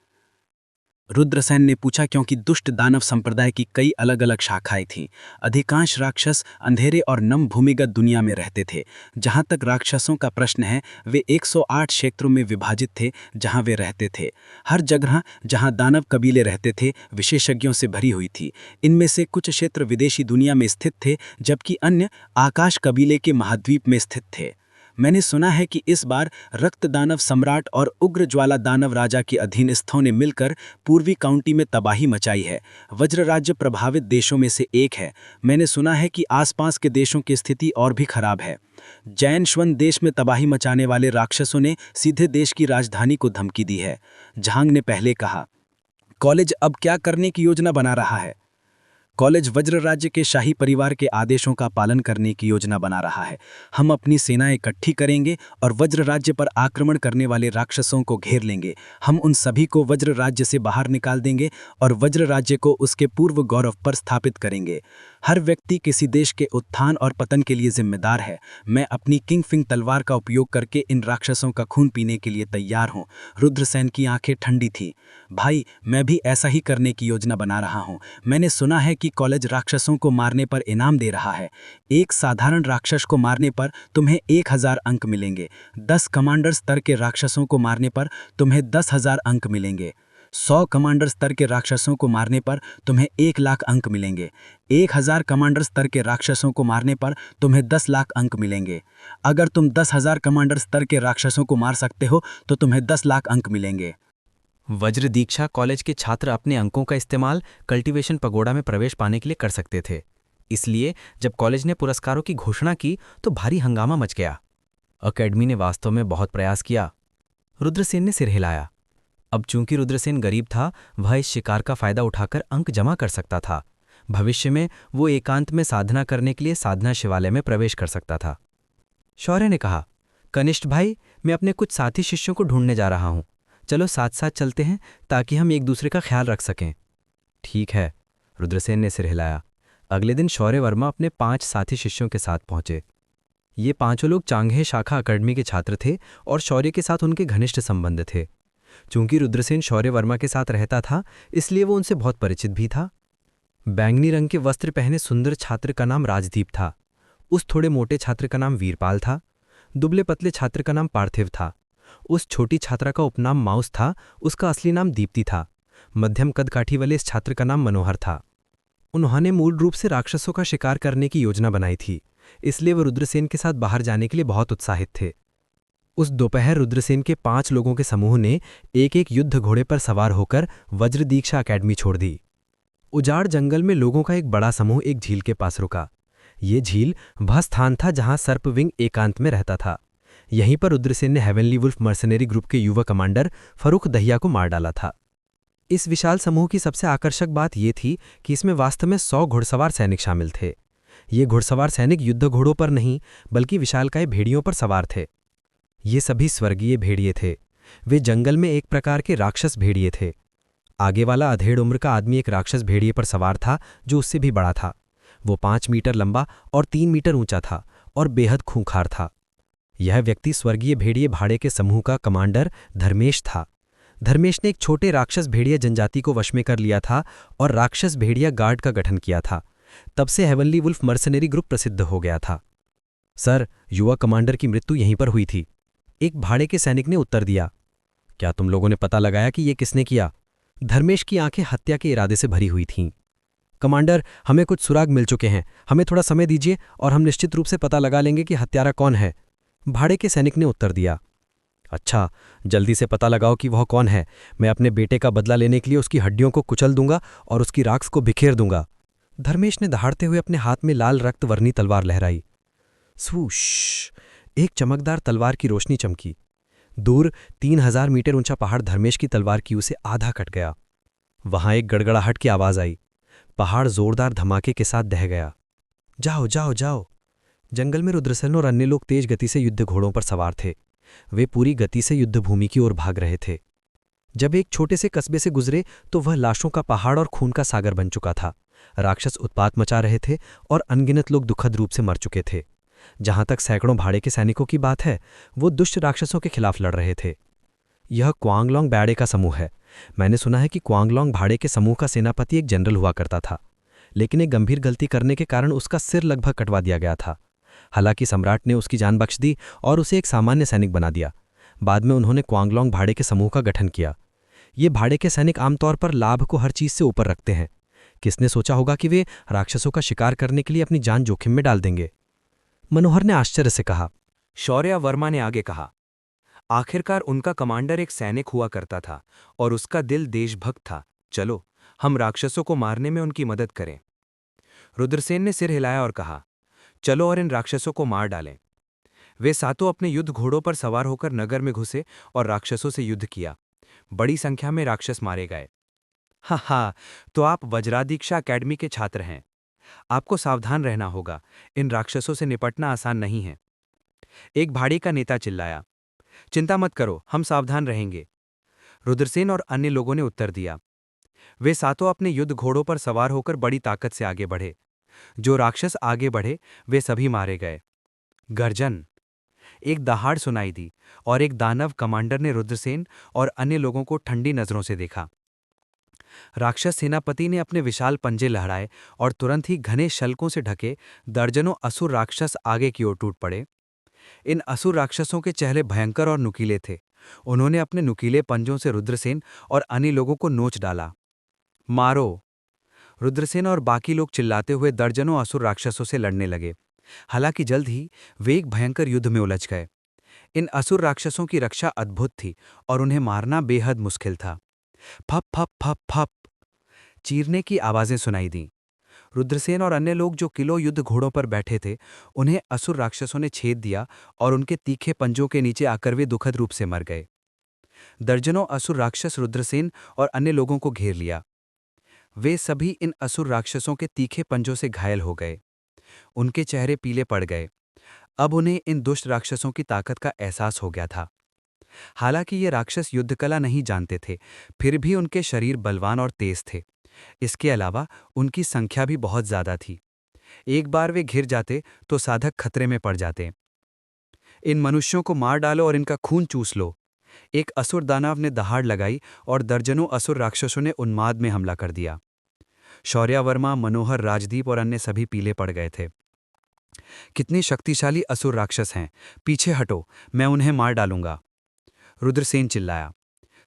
रुद्रसेन ने पूछा, क्योंकि दुष्ट दानव संप्रदाय की कई अलग अलग शाखाएं थीं। अधिकांश राक्षस अंधेरे और नम भूमिगत दुनिया में रहते थे। जहां तक राक्षसों का प्रश्न है, वे 108 क्षेत्रों में विभाजित थे जहां वे रहते थे। हर जगह जहां दानव कबीले रहते थे विशेषज्ञों से भरी हुई थी। इनमें से कुछ क्षेत्र विदेशी दुनिया में स्थित थे, जबकि अन्य आकाश कबीले के महाद्वीप में स्थित थे। मैंने सुना है कि इस बार रक्त दानव सम्राट और उग्र ज्वाला दानव राजा के अधीनस्थों ने मिलकर पूर्वी काउंटी में तबाही मचाई है। वज्र राज्य प्रभावित देशों में से एक है। मैंने सुना है कि आसपास के देशों की स्थिति और भी खराब है। जैन श्वन देश में तबाही मचाने वाले राक्षसों ने सीधे देश की राजधानी को धमकी दी है, झांग ने पहले कहा। कॉलेज अब क्या करने की योजना बना रहा है? कॉलेज वज्र राज्य के शाही परिवार के आदेशों का पालन करने की योजना बना रहा है। हम अपनी सेनाएं इकट्ठी करेंगे और वज्र राज्य पर आक्रमण करने वाले राक्षसों को घेर लेंगे। हम उन सभी को वज्र राज्य से बाहर निकाल देंगे और वज्र राज्य को उसके पूर्व गौरव पर स्थापित करेंगे। हर व्यक्ति किसी देश के उत्थान और पतन के लिए जिम्मेदार है। मैं अपनी किंगफिंग तलवार का उपयोग करके इन राक्षसों का खून पीने के लिए तैयार हूँ। रुद्रसेन की आंखें ठंडी थीं। भाई, मैं भी ऐसा ही करने की योजना बना रहा हूँ। मैंने सुना है कि कॉलेज राक्षसों को मारने पर इनाम दे रहा है। एक साधारण राक्षस को मारने पर तुम्हें 1000 अंक मिलेंगे। 10 कमांडर स्तर के राक्षसों को मारने पर तुम्हें 10,000 अंक मिलेंगे। 100 कमांडर स्तर के राक्षसों को मारने पर तुम्हें 1 लाख अंक मिलेंगे। 1000 कमांडर स्तर के राक्षसों को मारने पर तुम्हें 10 लाख अंक मिलेंगे। अगर तुम 10,000 कमांडर स्तर के राक्षसों को मार सकते हो तो तुम्हें 10 लाख अंक मिलेंगे। वज्र दीक्षा कॉलेज के छात्र अपने अंकों का इस्तेमाल कल्टीवेशन पगोड़ा में प्रवेश पाने के लिए कर सकते थे। इसलिए जब कॉलेज ने पुरस्कारों की घोषणा की तो भारी हंगामा मच गया। अकेडमी ने वास्तव में बहुत प्रयास किया। रुद्रसेन ने सिर हिलाया। अब चूंकि रुद्रसेन गरीब था, वह इस शिकार का फायदा उठाकर अंक जमा कर सकता था। भविष्य में वो एकांत में साधना करने के लिए साधना शिवालय में प्रवेश कर सकता था। शौर्य ने कहा, कनिष्ठ भाई, मैं अपने कुछ साथी शिष्यों को ढूंढने जा रहा हूं। चलो साथ साथ चलते हैं ताकि हम एक दूसरे का ख्याल रख सकें। ठीक है, रुद्रसेन ने सिर हिलाया। अगले दिन शौर्य वर्मा अपने 5 साथी शिष्यों के साथ पहुंचे। ये 5 लोग चांगहे शाखा अकेडमी के छात्र थे और शौर्य के साथ उनके घनिष्ठ संबंध थे। चूंकि रुद्रसेन शौर्य वर्मा के साथ रहता था, इसलिए वो उनसे बहुत परिचित भी था। बैंगनी रंग के वस्त्र पहने सुंदर छात्र का नाम राजदीप था। उस थोड़े मोटे छात्र का नाम वीरपाल था। दुबले पतले छात्र का नाम पार्थिव था। उस छोटी छात्रा का उपनाम माउस था, उसका असली नाम दीप्ति था। मध्यम कद काठी वाले इस छात्र का नाम मनोहर था। उन्होंने मूल रूप से राक्षसों का शिकार करने की योजना बनाई थी, इसलिए वो रुद्रसेन के साथ बाहर जाने के लिए बहुत उत्साहित थे। उस दोपहर रुद्रसेन के 5 लोगों के समूह ने एक एक युद्ध घोड़े पर सवार होकर वज्र दीक्षा अकेडमी छोड़ दी। उजाड़ जंगल में लोगों का एक बड़ा समूह एक झील के पास रुका। ये झील वह स्थान था जहां सर्पविंग एकांत में रहता था। यहीं पर रुद्रसेन ने हेवनली वुल्फ मर्सनरी ग्रुप के युवा कमांडर फरूख दहिया को मार डाला था। इस विशाल समूह की सबसे आकर्षक बात यह थी कि इसमें वास्तव में 100 घुड़सवार सैनिक शामिल थे। ये घुड़सवार सैनिक युद्ध घोड़ों पर नहीं, बल्कि विशालकाय भेड़ियों पर सवार थे। ये सभी स्वर्गीय भेड़िए थे। वे जंगल में एक प्रकार के राक्षस भेड़िए थे। आगे वाला अधेड़ उम्र का आदमी एक राक्षस भेड़िए पर सवार था जो उससे भी बड़ा था। वो 5 मीटर लंबा और 3 मीटर ऊंचा था और बेहद खूंखार था। यह व्यक्ति स्वर्गीय भेड़िए भाड़े के समूह का कमांडर धर्मेश था। धर्मेश ने एक छोटे राक्षस भेड़िया जनजाति को वश में कर लिया था और राक्षस भेड़िया गार्ड का गठन किया था। तब से हेवनली वुल्फ मर्सनरी ग्रुप प्रसिद्ध हो गया था। सर, युवा कमांडर की मृत्यु यहीं पर हुई थी, एक भाड़े के सैनिक ने उत्तर दिया। क्या तुम लोगों ने पता लगाया कि ये किसने किया? धर्मेश की आंखें हत्या के इरादे से भरी हुई थीं। कमांडर, हमें कुछ सुराग मिल चुके हैं। हमें थोड़ा समय दीजिए और हम निश्चित रूप से पता लगा लेंगे कि हत्यारा कौन है, भाड़े के सैनिक ने उत्तर दिया। अच्छा, जल्दी से पता लगाओ कि वह कौन है। मैं अपने बेटे का बदला लेने के लिए उसकी हड्डियों को कुचल दूंगा और उसकी राख को बिखेर दूंगा। धर्मेश ने दहाड़ते हुए अपने हाथ में लाल रक्त वर्णी तलवार लहराई। स्वूश! एक चमकदार तलवार की रोशनी चमकी। दूर 3000 मीटर ऊंचा पहाड़ धर्मेश की तलवार की उसे आधा कट गया। वहां एक गड़गड़ाहट की आवाज आई। पहाड़ जोरदार धमाके के साथ दह गया। जाओ जाओ जाओ! जंगल में रुद्रसेन और अन्य लोग तेज गति से युद्ध घोड़ों पर सवार थे। वे पूरी गति से युद्धभूमि की ओर भाग रहे थे। जब एक छोटे से कस्बे से गुजरे तो वह लाशों का पहाड़ और खून का सागर बन चुका था। राक्षस उत्पात मचा रहे थे और अनगिनत लोग दुखद रूप से मर चुके थे। जहां तक सैकड़ों भाड़े के सैनिकों की बात है, वो दुष्ट राक्षसों के खिलाफ लड़ रहे थे। यह क्वांगलोंग बैडे का समूह है। मैंने सुना है कि क्वांगलोंग भाड़े के समूह का सेनापति एक जनरल हुआ करता था, लेकिन एक गंभीर गलती करने के कारण उसका सिर लगभग कटवा दिया गया था। हालांकि सम्राट ने उसकी जान बख्श दी और उसे एक सामान्य सैनिक बना दिया। बाद में उन्होंने क्वांगलोंग भाड़े के समूह का गठन किया। ये भाड़े के सैनिक आमतौर पर लाभ को हर चीज से ऊपर रखते हैं। किसने सोचा होगा कि वे राक्षसों का शिकार करने के लिए अपनी जान जोखिम में डाल देंगे? मनोहर ने आश्चर्य से कहा। शौर्या वर्मा ने आगे कहा, आखिरकार उनका कमांडर एक सैनिक हुआ करता था और उसका दिल देशभक्त था। चलो, हम राक्षसों को मारने में उनकी मदद करें। रुद्रसेन ने सिर हिलाया और कहा, चलो और इन राक्षसों को मार डालें। वे सातों अपने युद्ध घोड़ों पर सवार होकर नगर में घुसे और राक्षसों से युद्ध किया। बड़ी संख्या में राक्षस मारे गए। हा, तो आप वज्रादीक्षा अकेडमी के छात्र हैं। आपको सावधान रहना होगा, इन राक्षसों से निपटना आसान नहीं है। एक भाड़ी का नेता चिल्लाया। चिंता मत करो, हम सावधान रहेंगे। रुद्रसेन और अन्य लोगों ने उत्तर दिया। वे सातों अपने युद्ध घोड़ों पर सवार होकर बड़ी ताकत से आगे बढ़े। जो राक्षस आगे बढ़े वे सभी मारे गए। गर्जन! एक दहाड़ सुनाई दी और एक दानव कमांडर ने रुद्रसेन और अन्य लोगों को ठंडी नजरों से देखा। राक्षस सेनापति ने अपने विशाल पंजे लहराए और तुरंत ही घने शल्कों से ढके दर्जनों असुर राक्षस आगे की ओर टूट पड़े। इन असुर राक्षसों के चेहरे भयंकर और नुकीले थे। उन्होंने अपने नुकीले पंजों से रुद्रसेन और अन्य लोगों को नोच डाला। मारो! रुद्रसेन और बाकी लोग चिल्लाते हुए दर्जनों असुर राक्षसों से लड़ने लगे। हालांकि जल्द ही वे एक भयंकर युद्ध में उलझ गए। इन असुर राक्षसों की रक्षा अद्भुत थी और उन्हें मारना बेहद मुश्किल था। फप फप फप फप चीरने की आवाजें सुनाई दीं। रुद्रसेन और अन्य लोग जो किलो युद्ध घोड़ों पर बैठे थे, उन्हें असुर राक्षसों ने छेद दिया और उनके तीखे पंजों के नीचे आकर वे दुखद रूप से मर गए। दर्जनों असुर राक्षस रुद्रसेन और अन्य लोगों को घेर लिया। वे सभी इन असुर राक्षसों के तीखे पंजों से घायल हो गए। उनके चेहरे पीले पड़ गए। अब उन्हें इन दुष्ट राक्षसों की ताकत का एहसास हो गया था। हालांकि ये राक्षस युद्धकला नहीं जानते थे, फिर भी उनके शरीर बलवान और तेज थे। इसके अलावा उनकी संख्या भी बहुत ज्यादा थी। एक बार वे घिर जाते तो साधक खतरे में पड़ जाते। इन मनुष्यों को मार डालो और इनका खून चूस लो। एक असुर दानव ने दहाड़ लगाई और दर्जनों असुर राक्षसों ने उन्माद में हमला कर दिया। शौर्या वर्मा, मनोहर, राजदीप और अन्य सभी पीले पड़ गए थे। कितनी शक्तिशाली असुर राक्षस हैं! पीछे हटो, मैं उन्हें मार डालूंगा। रुद्रसेन चिल्लाया।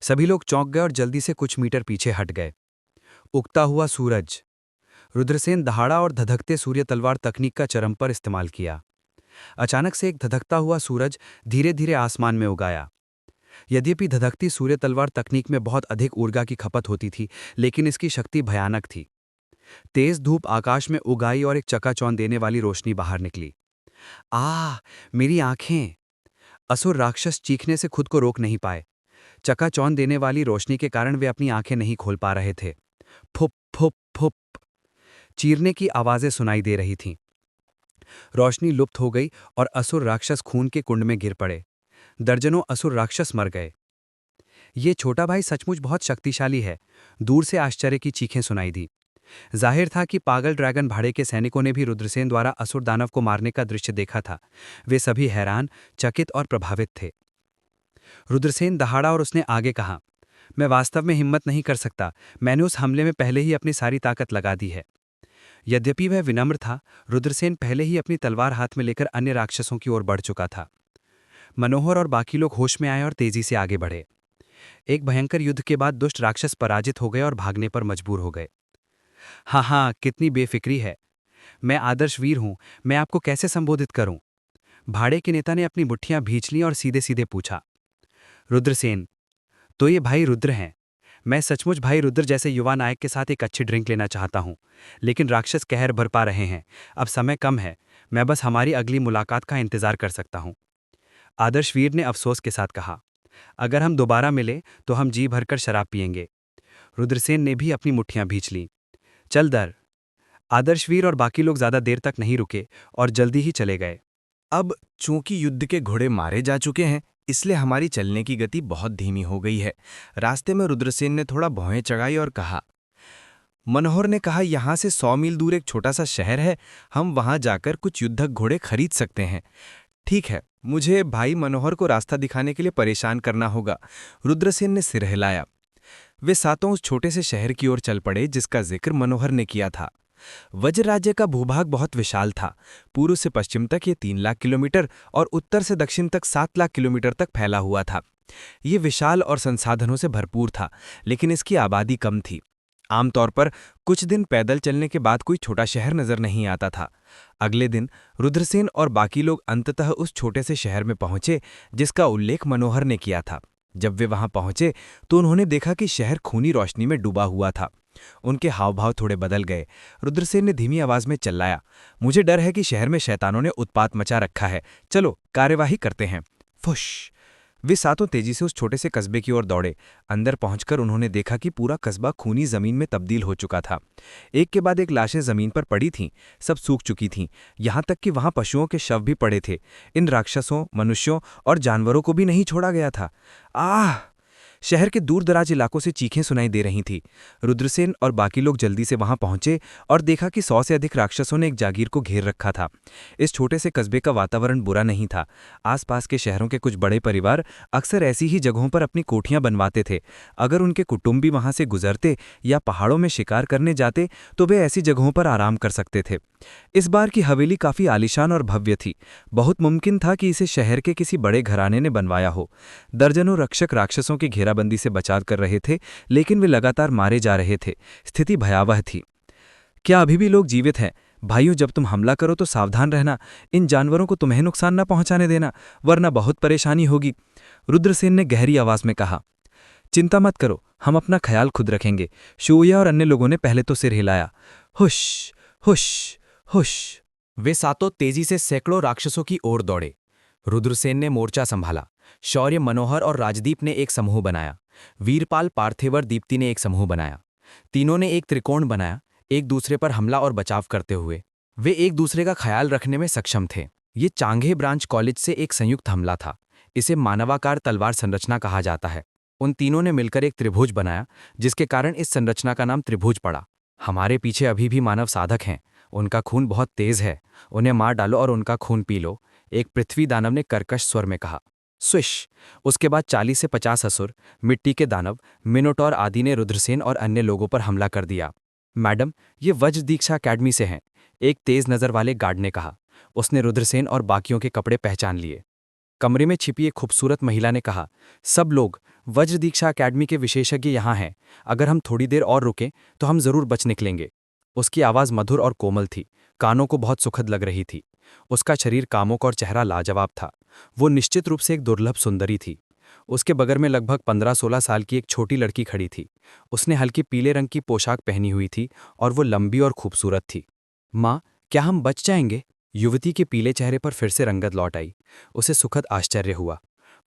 सभी लोग चौंक गए और जल्दी से कुछ मीटर पीछे हट गए। उगता हुआ सूरज! रुद्रसेन दहाड़ा और धधकते सूर्य तलवार तकनीक का चरम पर इस्तेमाल किया। अचानक से एक धधकता हुआ सूरज धीरे धीरे आसमान में उगाया। यद्यपि धधकती सूर्य तलवार तकनीक में बहुत अधिक ऊर्जा की खपत होती थी, लेकिन इसकी शक्ति भयानक थी। तेज धूप आकाश में उगाई और एक चकाचौंध देने वाली रोशनी बाहर निकली। मेरी आंखें! असुर राक्षस चीखने से खुद को रोक नहीं पाए। चकाचौंध देने वाली रोशनी के कारण वे अपनी आंखें नहीं खोल पा रहे थे। फुप फुप फुप चीरने की आवाजें सुनाई दे रही थीं। रोशनी लुप्त हो गई और असुर राक्षस खून के कुंड में गिर पड़े। दर्जनों असुर राक्षस मर गए। ये छोटा भाई सचमुच बहुत शक्तिशाली है, दूर से आश्चर्य की चीखें सुनाई दी। जाहिर था कि पागल ड्रैगन भाड़े के सैनिकों ने भी रुद्रसेन द्वारा असुर दानव को मारने का दृश्य देखा था। वे सभी हैरान, चकित और प्रभावित थे। रुद्रसेन दहाड़ा और उसने आगे कहा, मैं वास्तव में हिम्मत नहीं कर सकता। मैंने उस हमले में पहले ही अपनी सारी ताकत लगा दी है। यद्यपि वह विनम्र था, रुद्रसेन पहले ही अपनी तलवार हाथ में लेकर अन्य राक्षसों की ओर बढ़ चुका था। मनोहर और बाकी लोग होश में आए और तेजी से आगे बढ़े। एक भयंकर युद्ध के बाद दुष्ट राक्षस पराजित हो गए और भागने पर मजबूर हो गए। हाँ, कितनी बेफिक्री है। मैं आदर्श वीर हूं, मैं आपको कैसे संबोधित करूं? भाड़े के नेता ने अपनी मुट्ठियां भींच लीं और सीधे सीधे पूछा। रुद्रसेन, तो ये भाई रुद्र हैं। मैं सचमुच भाई रुद्र जैसे युवा नायक के साथ एक अच्छी ड्रिंक लेना चाहता हूँ, लेकिन राक्षस कहर भर पा रहे हैं। अब समय कम है, मैं बस हमारी अगली मुलाकात का इंतजार कर सकता हूँ। आदर्शवीर ने अफसोस के साथ कहा, अगर हम दोबारा मिले तो हम जी भरकर शराब पिएंगे। रुद्रसेन ने भी अपनी मुट्ठियां भींच लीं। चल दर। आदर्शवीर और बाकी लोग ज्यादा देर तक नहीं रुके और जल्दी ही चले गए। अब चूंकि युद्ध के घोड़े मारे जा चुके हैं, इसलिए हमारी चलने की गति बहुत धीमी हो गई है। रास्ते में रुद्रसेन ने थोड़ा भौहें चढ़ाई और कहा, मनोहर ने कहा यहाँ से 100 मील दूर एक छोटा सा शहर है, हम वहां जाकर कुछ युद्धक घोड़े खरीद सकते हैं। ठीक है, मुझे भाई मनोहर को रास्ता दिखाने के लिए परेशान करना होगा। रुद्रसेन ने सिर हिलाया। वे सातों उस छोटे से शहर की ओर चल पड़े जिसका जिक्र मनोहर ने किया था। वज्र राज्य का भूभाग बहुत विशाल था। पूर्व से पश्चिम तक ये 3 लाख किलोमीटर और उत्तर से दक्षिण तक 7 लाख किलोमीटर तक फैला हुआ था। ये विशाल और संसाधनों से भरपूर था, लेकिन इसकी आबादी कम थी। आमतौर पर कुछ दिन पैदल चलने के बाद कोई छोटा शहर नजर नहीं आता था। अगले दिन रुद्रसेन और बाकी लोग अंततः उस छोटे से शहर में पहुंचे जिसका उल्लेख मनोहर ने किया था। जब वे वहां पहुंचे तो उन्होंने देखा कि शहर खूनी रोशनी में डूबा हुआ था। उनके हावभाव थोड़े बदल गए। रुद्रसेन ने धीमी आवाज में चिल्लाया, मुझे डर है कि शहर में शैतानों ने उत्पात मचा रखा है, चलो कार्यवाही करते हैं। फुश। वे सातों तेजी से उस छोटे से कस्बे की ओर दौड़े। अंदर पहुंचकर उन्होंने देखा कि पूरा कस्बा खूनी जमीन में तब्दील हो चुका था। एक के बाद एक लाशें जमीन पर पड़ी थीं, सब सूख चुकी थीं, यहां तक कि वहां पशुओं के शव भी पड़े थे। इन राक्षसों, मनुष्यों और जानवरों को भी नहीं छोड़ा गया था। आह! शहर के दूर दराज इलाकों से चीखें सुनाई दे रही थीं। रुद्रसेन और बाकी लोग जल्दी से वहां पहुंचे और देखा कि 100 से अधिक राक्षसों ने एक जागीर को घेर रखा था। इस छोटे से कस्बे का वातावरण बुरा नहीं था। आसपास के शहरों के कुछ बड़े परिवार अक्सर ऐसी ही जगहों पर अपनी कोठियां बनवाते थे। अगर उनके कुटुंबी वहां से गुजरते या पहाड़ों में शिकार करने जाते तो वे ऐसी जगहों पर आराम कर सकते थे। इस बार की हवेली काफी आलीशान और भव्य थी। बहुत मुमकिन था कि इसे शहर के किसी बड़े घराने ने बनवाया हो। दर्जनों रक्षक राक्षसों की घेराबंदी से बचाव कर रहे थे, लेकिन वे लगातार मारे जा रहे थे। स्थिति भयावह थी। क्या अभी भी लोग जीवित हैं? भाइयों, जब तुम हमला करो तो सावधान रहना। इन जानवरों को तुम्हें नुकसान न पहुंचाने देना, वरना बहुत परेशानी होगी। रुद्रसेन ने गहरी आवाज में कहा। चिंता मत करो, हम अपना ख्याल खुद रखेंगे। शूया और अन्य लोगों ने पहले तो सिर हिलाया। हुश हुश हुश। वे सातों तेजी से सैकड़ों राक्षसों की ओर दौड़े। रुद्रसेन ने मोर्चा संभाला। शौर्य मनोहर और राजदीप ने एक समूह बनाया। वीरपाल, पार्थिवर, दीप्ति ने एक समूह बनाया। तीनों ने एक त्रिकोण बनाया, एक दूसरे पर हमला और बचाव करते हुए। वे एक दूसरे का ख्याल रखने में सक्षम थे। ये चांगे ब्रांच कॉलेज से एक संयुक्त हमला था। इसे मानवाकार तलवार संरचना कहा जाता है। उन तीनों ने मिलकर एक त्रिभुज बनाया, जिसके कारण इस संरचना का नाम त्रिभुज पड़ा। हमारे पीछे अभी भी मानव साधक हैं। उनका खून बहुत तेज है, उन्हें मार डालो और उनका खून पी लो, एक पृथ्वी दानव ने कर्कश स्वर में कहा। स्विश! उसके बाद 40 से 50 असुर, मिट्टी के दानव, मिनोटॉर आदि ने रुद्रसेन और अन्य लोगों पर हमला कर दिया। मैडम, ये वज्र दीक्षा अकेडमी से हैं, एक तेज नजर वाले गार्ड ने कहा। उसने रुद्रसेन और बाकियों के कपड़े पहचान लिए। कमरे में छिपी एक खूबसूरत महिला ने कहा, सब लोग, वज्र दीक्षा अकेडमी के विशेषज्ञ यहाँ हैं। अगर हम थोड़ी देर और रुकें तो हम जरूर बच निकलेंगे। उसकी आवाज़ मधुर और कोमल थी, कानों को बहुत सुखद लग रही थी। उसका शरीर कामुक और चेहरा लाजवाब था। वो निश्चित रूप से एक दुर्लभ सुंदरी थी। उसके बगल में लगभग 15-16 साल की एक छोटी लड़की खड़ी थी। उसने हल्की पीले रंग की पोशाक पहनी हुई थी और वो लंबी और खूबसूरत थी। माँ, क्या हम बच जाएंगे? युवती के पीले चेहरे पर फिर से रंगत लौट आई। उसे सुखद आश्चर्य हुआ।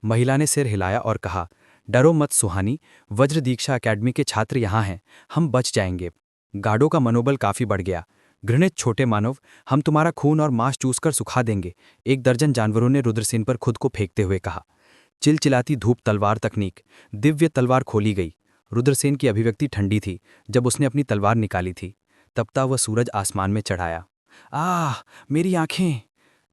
महिला ने सिर हिलाया और कहा, डरो मत सुहानी, वज्र दीक्षा अकेडमी के छात्र यहाँ हैं, हम बच जाएंगे। गार्डों का मनोबल काफी बढ़ गया। घृणित छोटे मानव, हम तुम्हारा खून और मांस चूसकर सुखा देंगे, एक दर्जन जानवरों ने रुद्रसेन पर खुद को फेंकते हुए कहा। चिलचिलाती धूप तलवार तकनीक, दिव्य तलवार खोली गई। रुद्रसेन की अभिव्यक्ति ठंडी थी जब उसने अपनी तलवार निकाली थी। तब तक वह सूरज आसमान में चढ़ाया। आह, मेरी आंखें!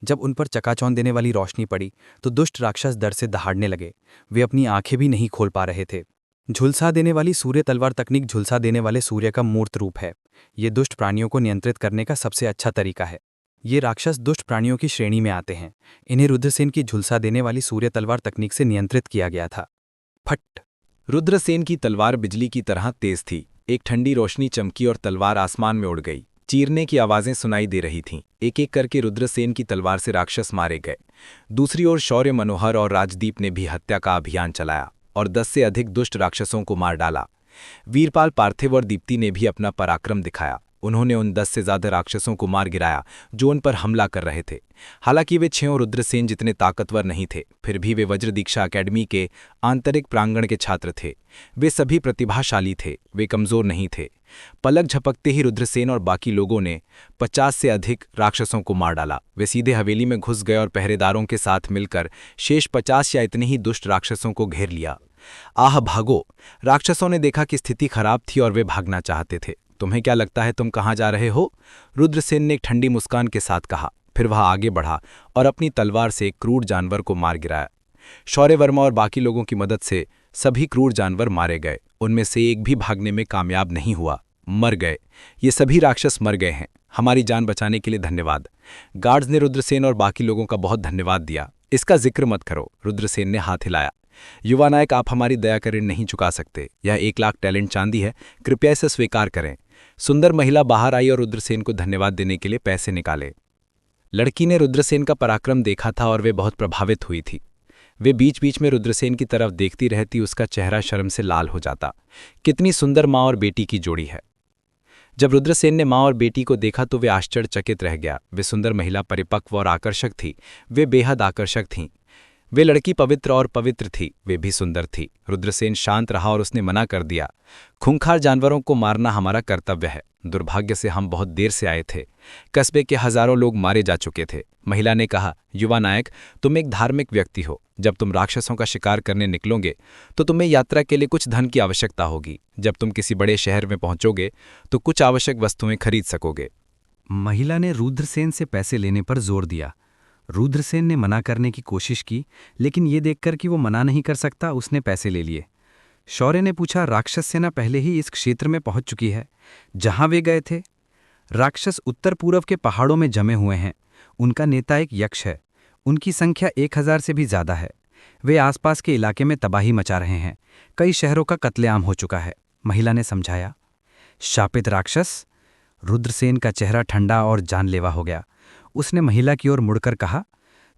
जब उन पर चकाचौंध देने वाली रोशनी पड़ी तो दुष्ट राक्षस डर से दहाड़ने लगे। वे अपनी आंखें भी नहीं खोल पा रहे थे। झुलसा देने वाली सूर्य तलवार तकनीक झुलसा देने वाले सूर्य का मूर्त रूप है। ये दुष्ट प्राणियों को नियंत्रित करने का सबसे अच्छा तरीका है। ये राक्षस दुष्ट प्राणियों की श्रेणी में आते हैं। इन्हें रुद्रसेन की झुलसा देने वाली सूर्य तलवार तकनीक से नियंत्रित किया गया था। फट! रुद्रसेन की तलवार बिजली की तरह तेज थी। एक ठंडी रोशनी चमकी और तलवार आसमान में उड़ गई। चीरने की आवाजें सुनाई दे रही थीं। एक एक करके रुद्रसेन की तलवार से राक्षस मारे गए। दूसरी ओर शौर्य मनोहर और राजदीप ने भी हत्या का अभियान चलाया और 10 से अधिक दुष्ट राक्षसों को मार डाला। वीरपाल, पार्थिव और दीप्ति ने भी अपना पराक्रम दिखाया। उन्होंने उन 10 से ज्यादा राक्षसों को मार गिराया जो उन पर हमला कर रहे थे। हालांकि वे 6 रुद्रसेन जितने ताकतवर नहीं थे, फिर भी वे वज्र दीक्षा अकेडमी के आंतरिक प्रांगण के छात्र थे। वे सभी प्रतिभाशाली थे, वे कमजोर नहीं थे। पलक झपकते ही रुद्रसेन और बाकी लोगों ने 50 से अधिक राक्षसों को मार डाला। वे सीधे हवेली में घुस गए और पहरेदारों के साथ मिलकर शेष 50 या इतने ही दुष्ट राक्षसों को घेर लिया। आह भागो! राक्षसों ने देखा कि स्थिति खराब थी और वे भागना चाहते थे। तुम्हें क्या लगता है तुम कहाँ जा रहे हो? रुद्रसेन ने एक ठंडी मुस्कान के साथ कहा। फिर वह आगे बढ़ा और अपनी तलवार से एक क्रूर जानवर को मार गिराया। शौर्य वर्मा और बाकी लोगों की मदद से सभी क्रूर जानवर मारे गए। उनमें से एक भी भागने में कामयाब नहीं हुआ, मर गए। ये सभी राक्षस मर गए हैं। हमारी जान बचाने के लिए धन्यवाद। गार्ड्स ने रुद्रसेन और बाकी लोगों का बहुत धन्यवाद दिया। इसका जिक्र मत करो, रुद्रसेन ने हाथ हिलाया। युवा नायक, आप हमारी दया का ऋण नहीं चुका सकते। यह 1 लाख टैलेंट चांदी है, कृपया इसे स्वीकार करें। सुंदर महिला बाहर आई और रुद्रसेन को धन्यवाद देने के लिए पैसे निकाले। लड़की ने रुद्रसेन का पराक्रम देखा था और वे बहुत प्रभावित हुई थी। वे बीच बीच में रुद्रसेन की तरफ देखती रहती, उसका चेहरा शर्म से लाल हो जाता। कितनी सुंदर माँ और बेटी की जोड़ी है। जब रुद्रसेन ने माँ और बेटी को देखा तो वे आश्चर्यचकित रह गया। वे सुंदर महिला परिपक्व और आकर्षक थी। वे बेहद आकर्षक थीं। वे लड़की पवित्र और पवित्र थी। वे भी सुंदर थी। रुद्रसेन शांत रहा और उसने मना कर दिया। खूंखार जानवरों को मारना हमारा कर्तव्य है। दुर्भाग्य से हम बहुत देर से आए थे। कस्बे के हजारों लोग मारे जा चुके थे। महिला ने कहा, युवा नायक, तुम एक धार्मिक व्यक्ति हो। जब तुम राक्षसों का शिकार करने निकलोगे तो तुम्हें यात्रा के लिए कुछ धन की आवश्यकता होगी। जब तुम किसी बड़े शहर में पहुंचोगे तो कुछ आवश्यक वस्तुएं खरीद सकोगे। महिला ने रुद्रसेन से पैसे लेने पर जोर दिया। रुद्रसेन ने मना करने की कोशिश की, लेकिन ये देखकर कि वो मना नहीं कर सकता, उसने पैसे ले लिए। शौर्य ने पूछा, राक्षस सेना पहले ही इस क्षेत्र में पहुंच चुकी है जहां वे गए थे? राक्षस उत्तर पूर्व के पहाड़ों में जमे हुए हैं। उनका नेता एक यक्ष है। उनकी संख्या 1000 से भी ज्यादा है। वे आसपास के इलाके में तबाही मचा रहे हैं। कई शहरों का कत्लेआम हो चुका है, महिला ने समझाया। शापित राक्षस! रुद्रसेन का चेहरा ठंडा और जानलेवा हो गया। उसने महिला की ओर मुड़कर कहा,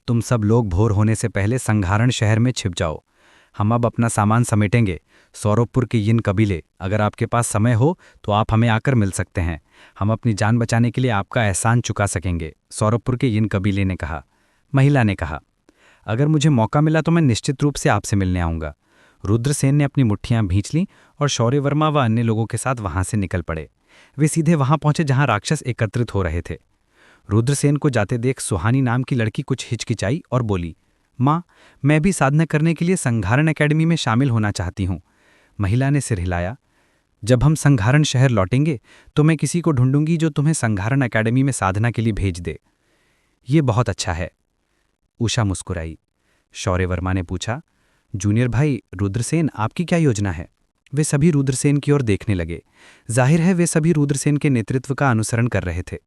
तुम सब लोग भोर होने से पहले संघारण शहर में छिप जाओ। हम अब अपना सामान समेटेंगे। सौरभपुर के यिन कबीले, अगर आपके पास समय हो तो आप हमें आकर मिल सकते हैं। हम अपनी जान बचाने के लिए आपका एहसान चुका सकेंगे, सौरभपुर के यिन कबीले ने कहा। महिला ने कहा, अगर मुझे मौका मिला तो मैं निश्चित रूप से आपसे मिलने आऊँगा। रुद्रसेन ने अपनी मुट्ठियां भींच लीं और शौर्य वर्मा व अन्य लोगों के साथ वहां से निकल पड़े। वे सीधे वहां पहुंचे जहां राक्षस एकत्रित हो रहे थे। रुद्रसेन को जाते देख सुहानी नाम की लड़की कुछ हिचकिचाई और बोली, माँ, मैं भी साधना करने के लिए संघारण एकेडमी में शामिल होना चाहती हूँ। महिला ने सिर हिलाया। जब हम संघारण शहर लौटेंगे तो मैं किसी को ढूंढूंगी जो तुम्हें संघारण एकेडमी में साधना के लिए भेज दे। ये बहुत अच्छा है। उषा मुस्कुराई। शौर्य वर्मा ने पूछा, जूनियर भाई रुद्रसेन, आपकी क्या योजना है? वे सभी रुद्रसेन की ओर देखने लगे। जाहिर है वे सभी रुद्रसेन के नेतृत्व का अनुसरण कर रहे थे।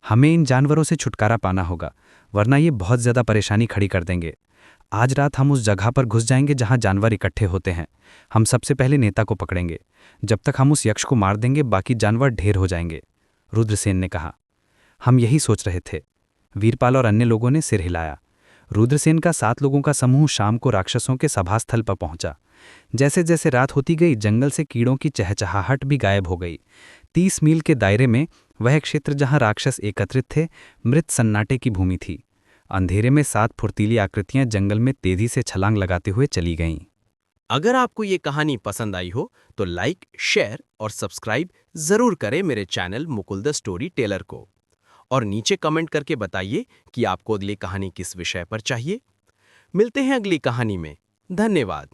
हमें इन जानवरों से छुटकारा पाना होगा, वरना ये बहुत ज्यादा परेशानी खड़ी कर देंगे। आज रात हम उस जगह पर घुस जाएंगे जहां जानवर इकट्ठे होते हैं। हम सबसे पहले नेता को पकड़ेंगे। जब तक हम उस यक्ष को मार देंगे बाकी जानवर ढेर हो जाएंगे, रुद्रसेन ने कहा। हम यही सोच रहे थे। वीरपाल और अन्य लोगों ने सिर हिलाया। रुद्रसेन का 7 लोगों का समूह शाम को राक्षसों के सभास्थल पर पहुंचा। जैसे जैसे रात होती गई जंगल से कीड़ों की चहचहाहट भी गायब हो गई। 30 मील के दायरे में वह क्षेत्र जहां राक्षस एकत्रित थे मृत सन्नाटे की भूमि थी। अंधेरे में 7 फुर्तीली आकृतियां जंगल में तेजी से छलांग लगाते हुए चली गईं। अगर आपको ये कहानी पसंद आई हो तो लाइक, शेयर और सब्सक्राइब जरूर करें मेरे channel Mukul the story teller को। और नीचे कमेंट करके बताइए कि आपको अगली कहानी किस विषय पर चाहिए। मिलते हैं अगली कहानी में। धन्यवाद।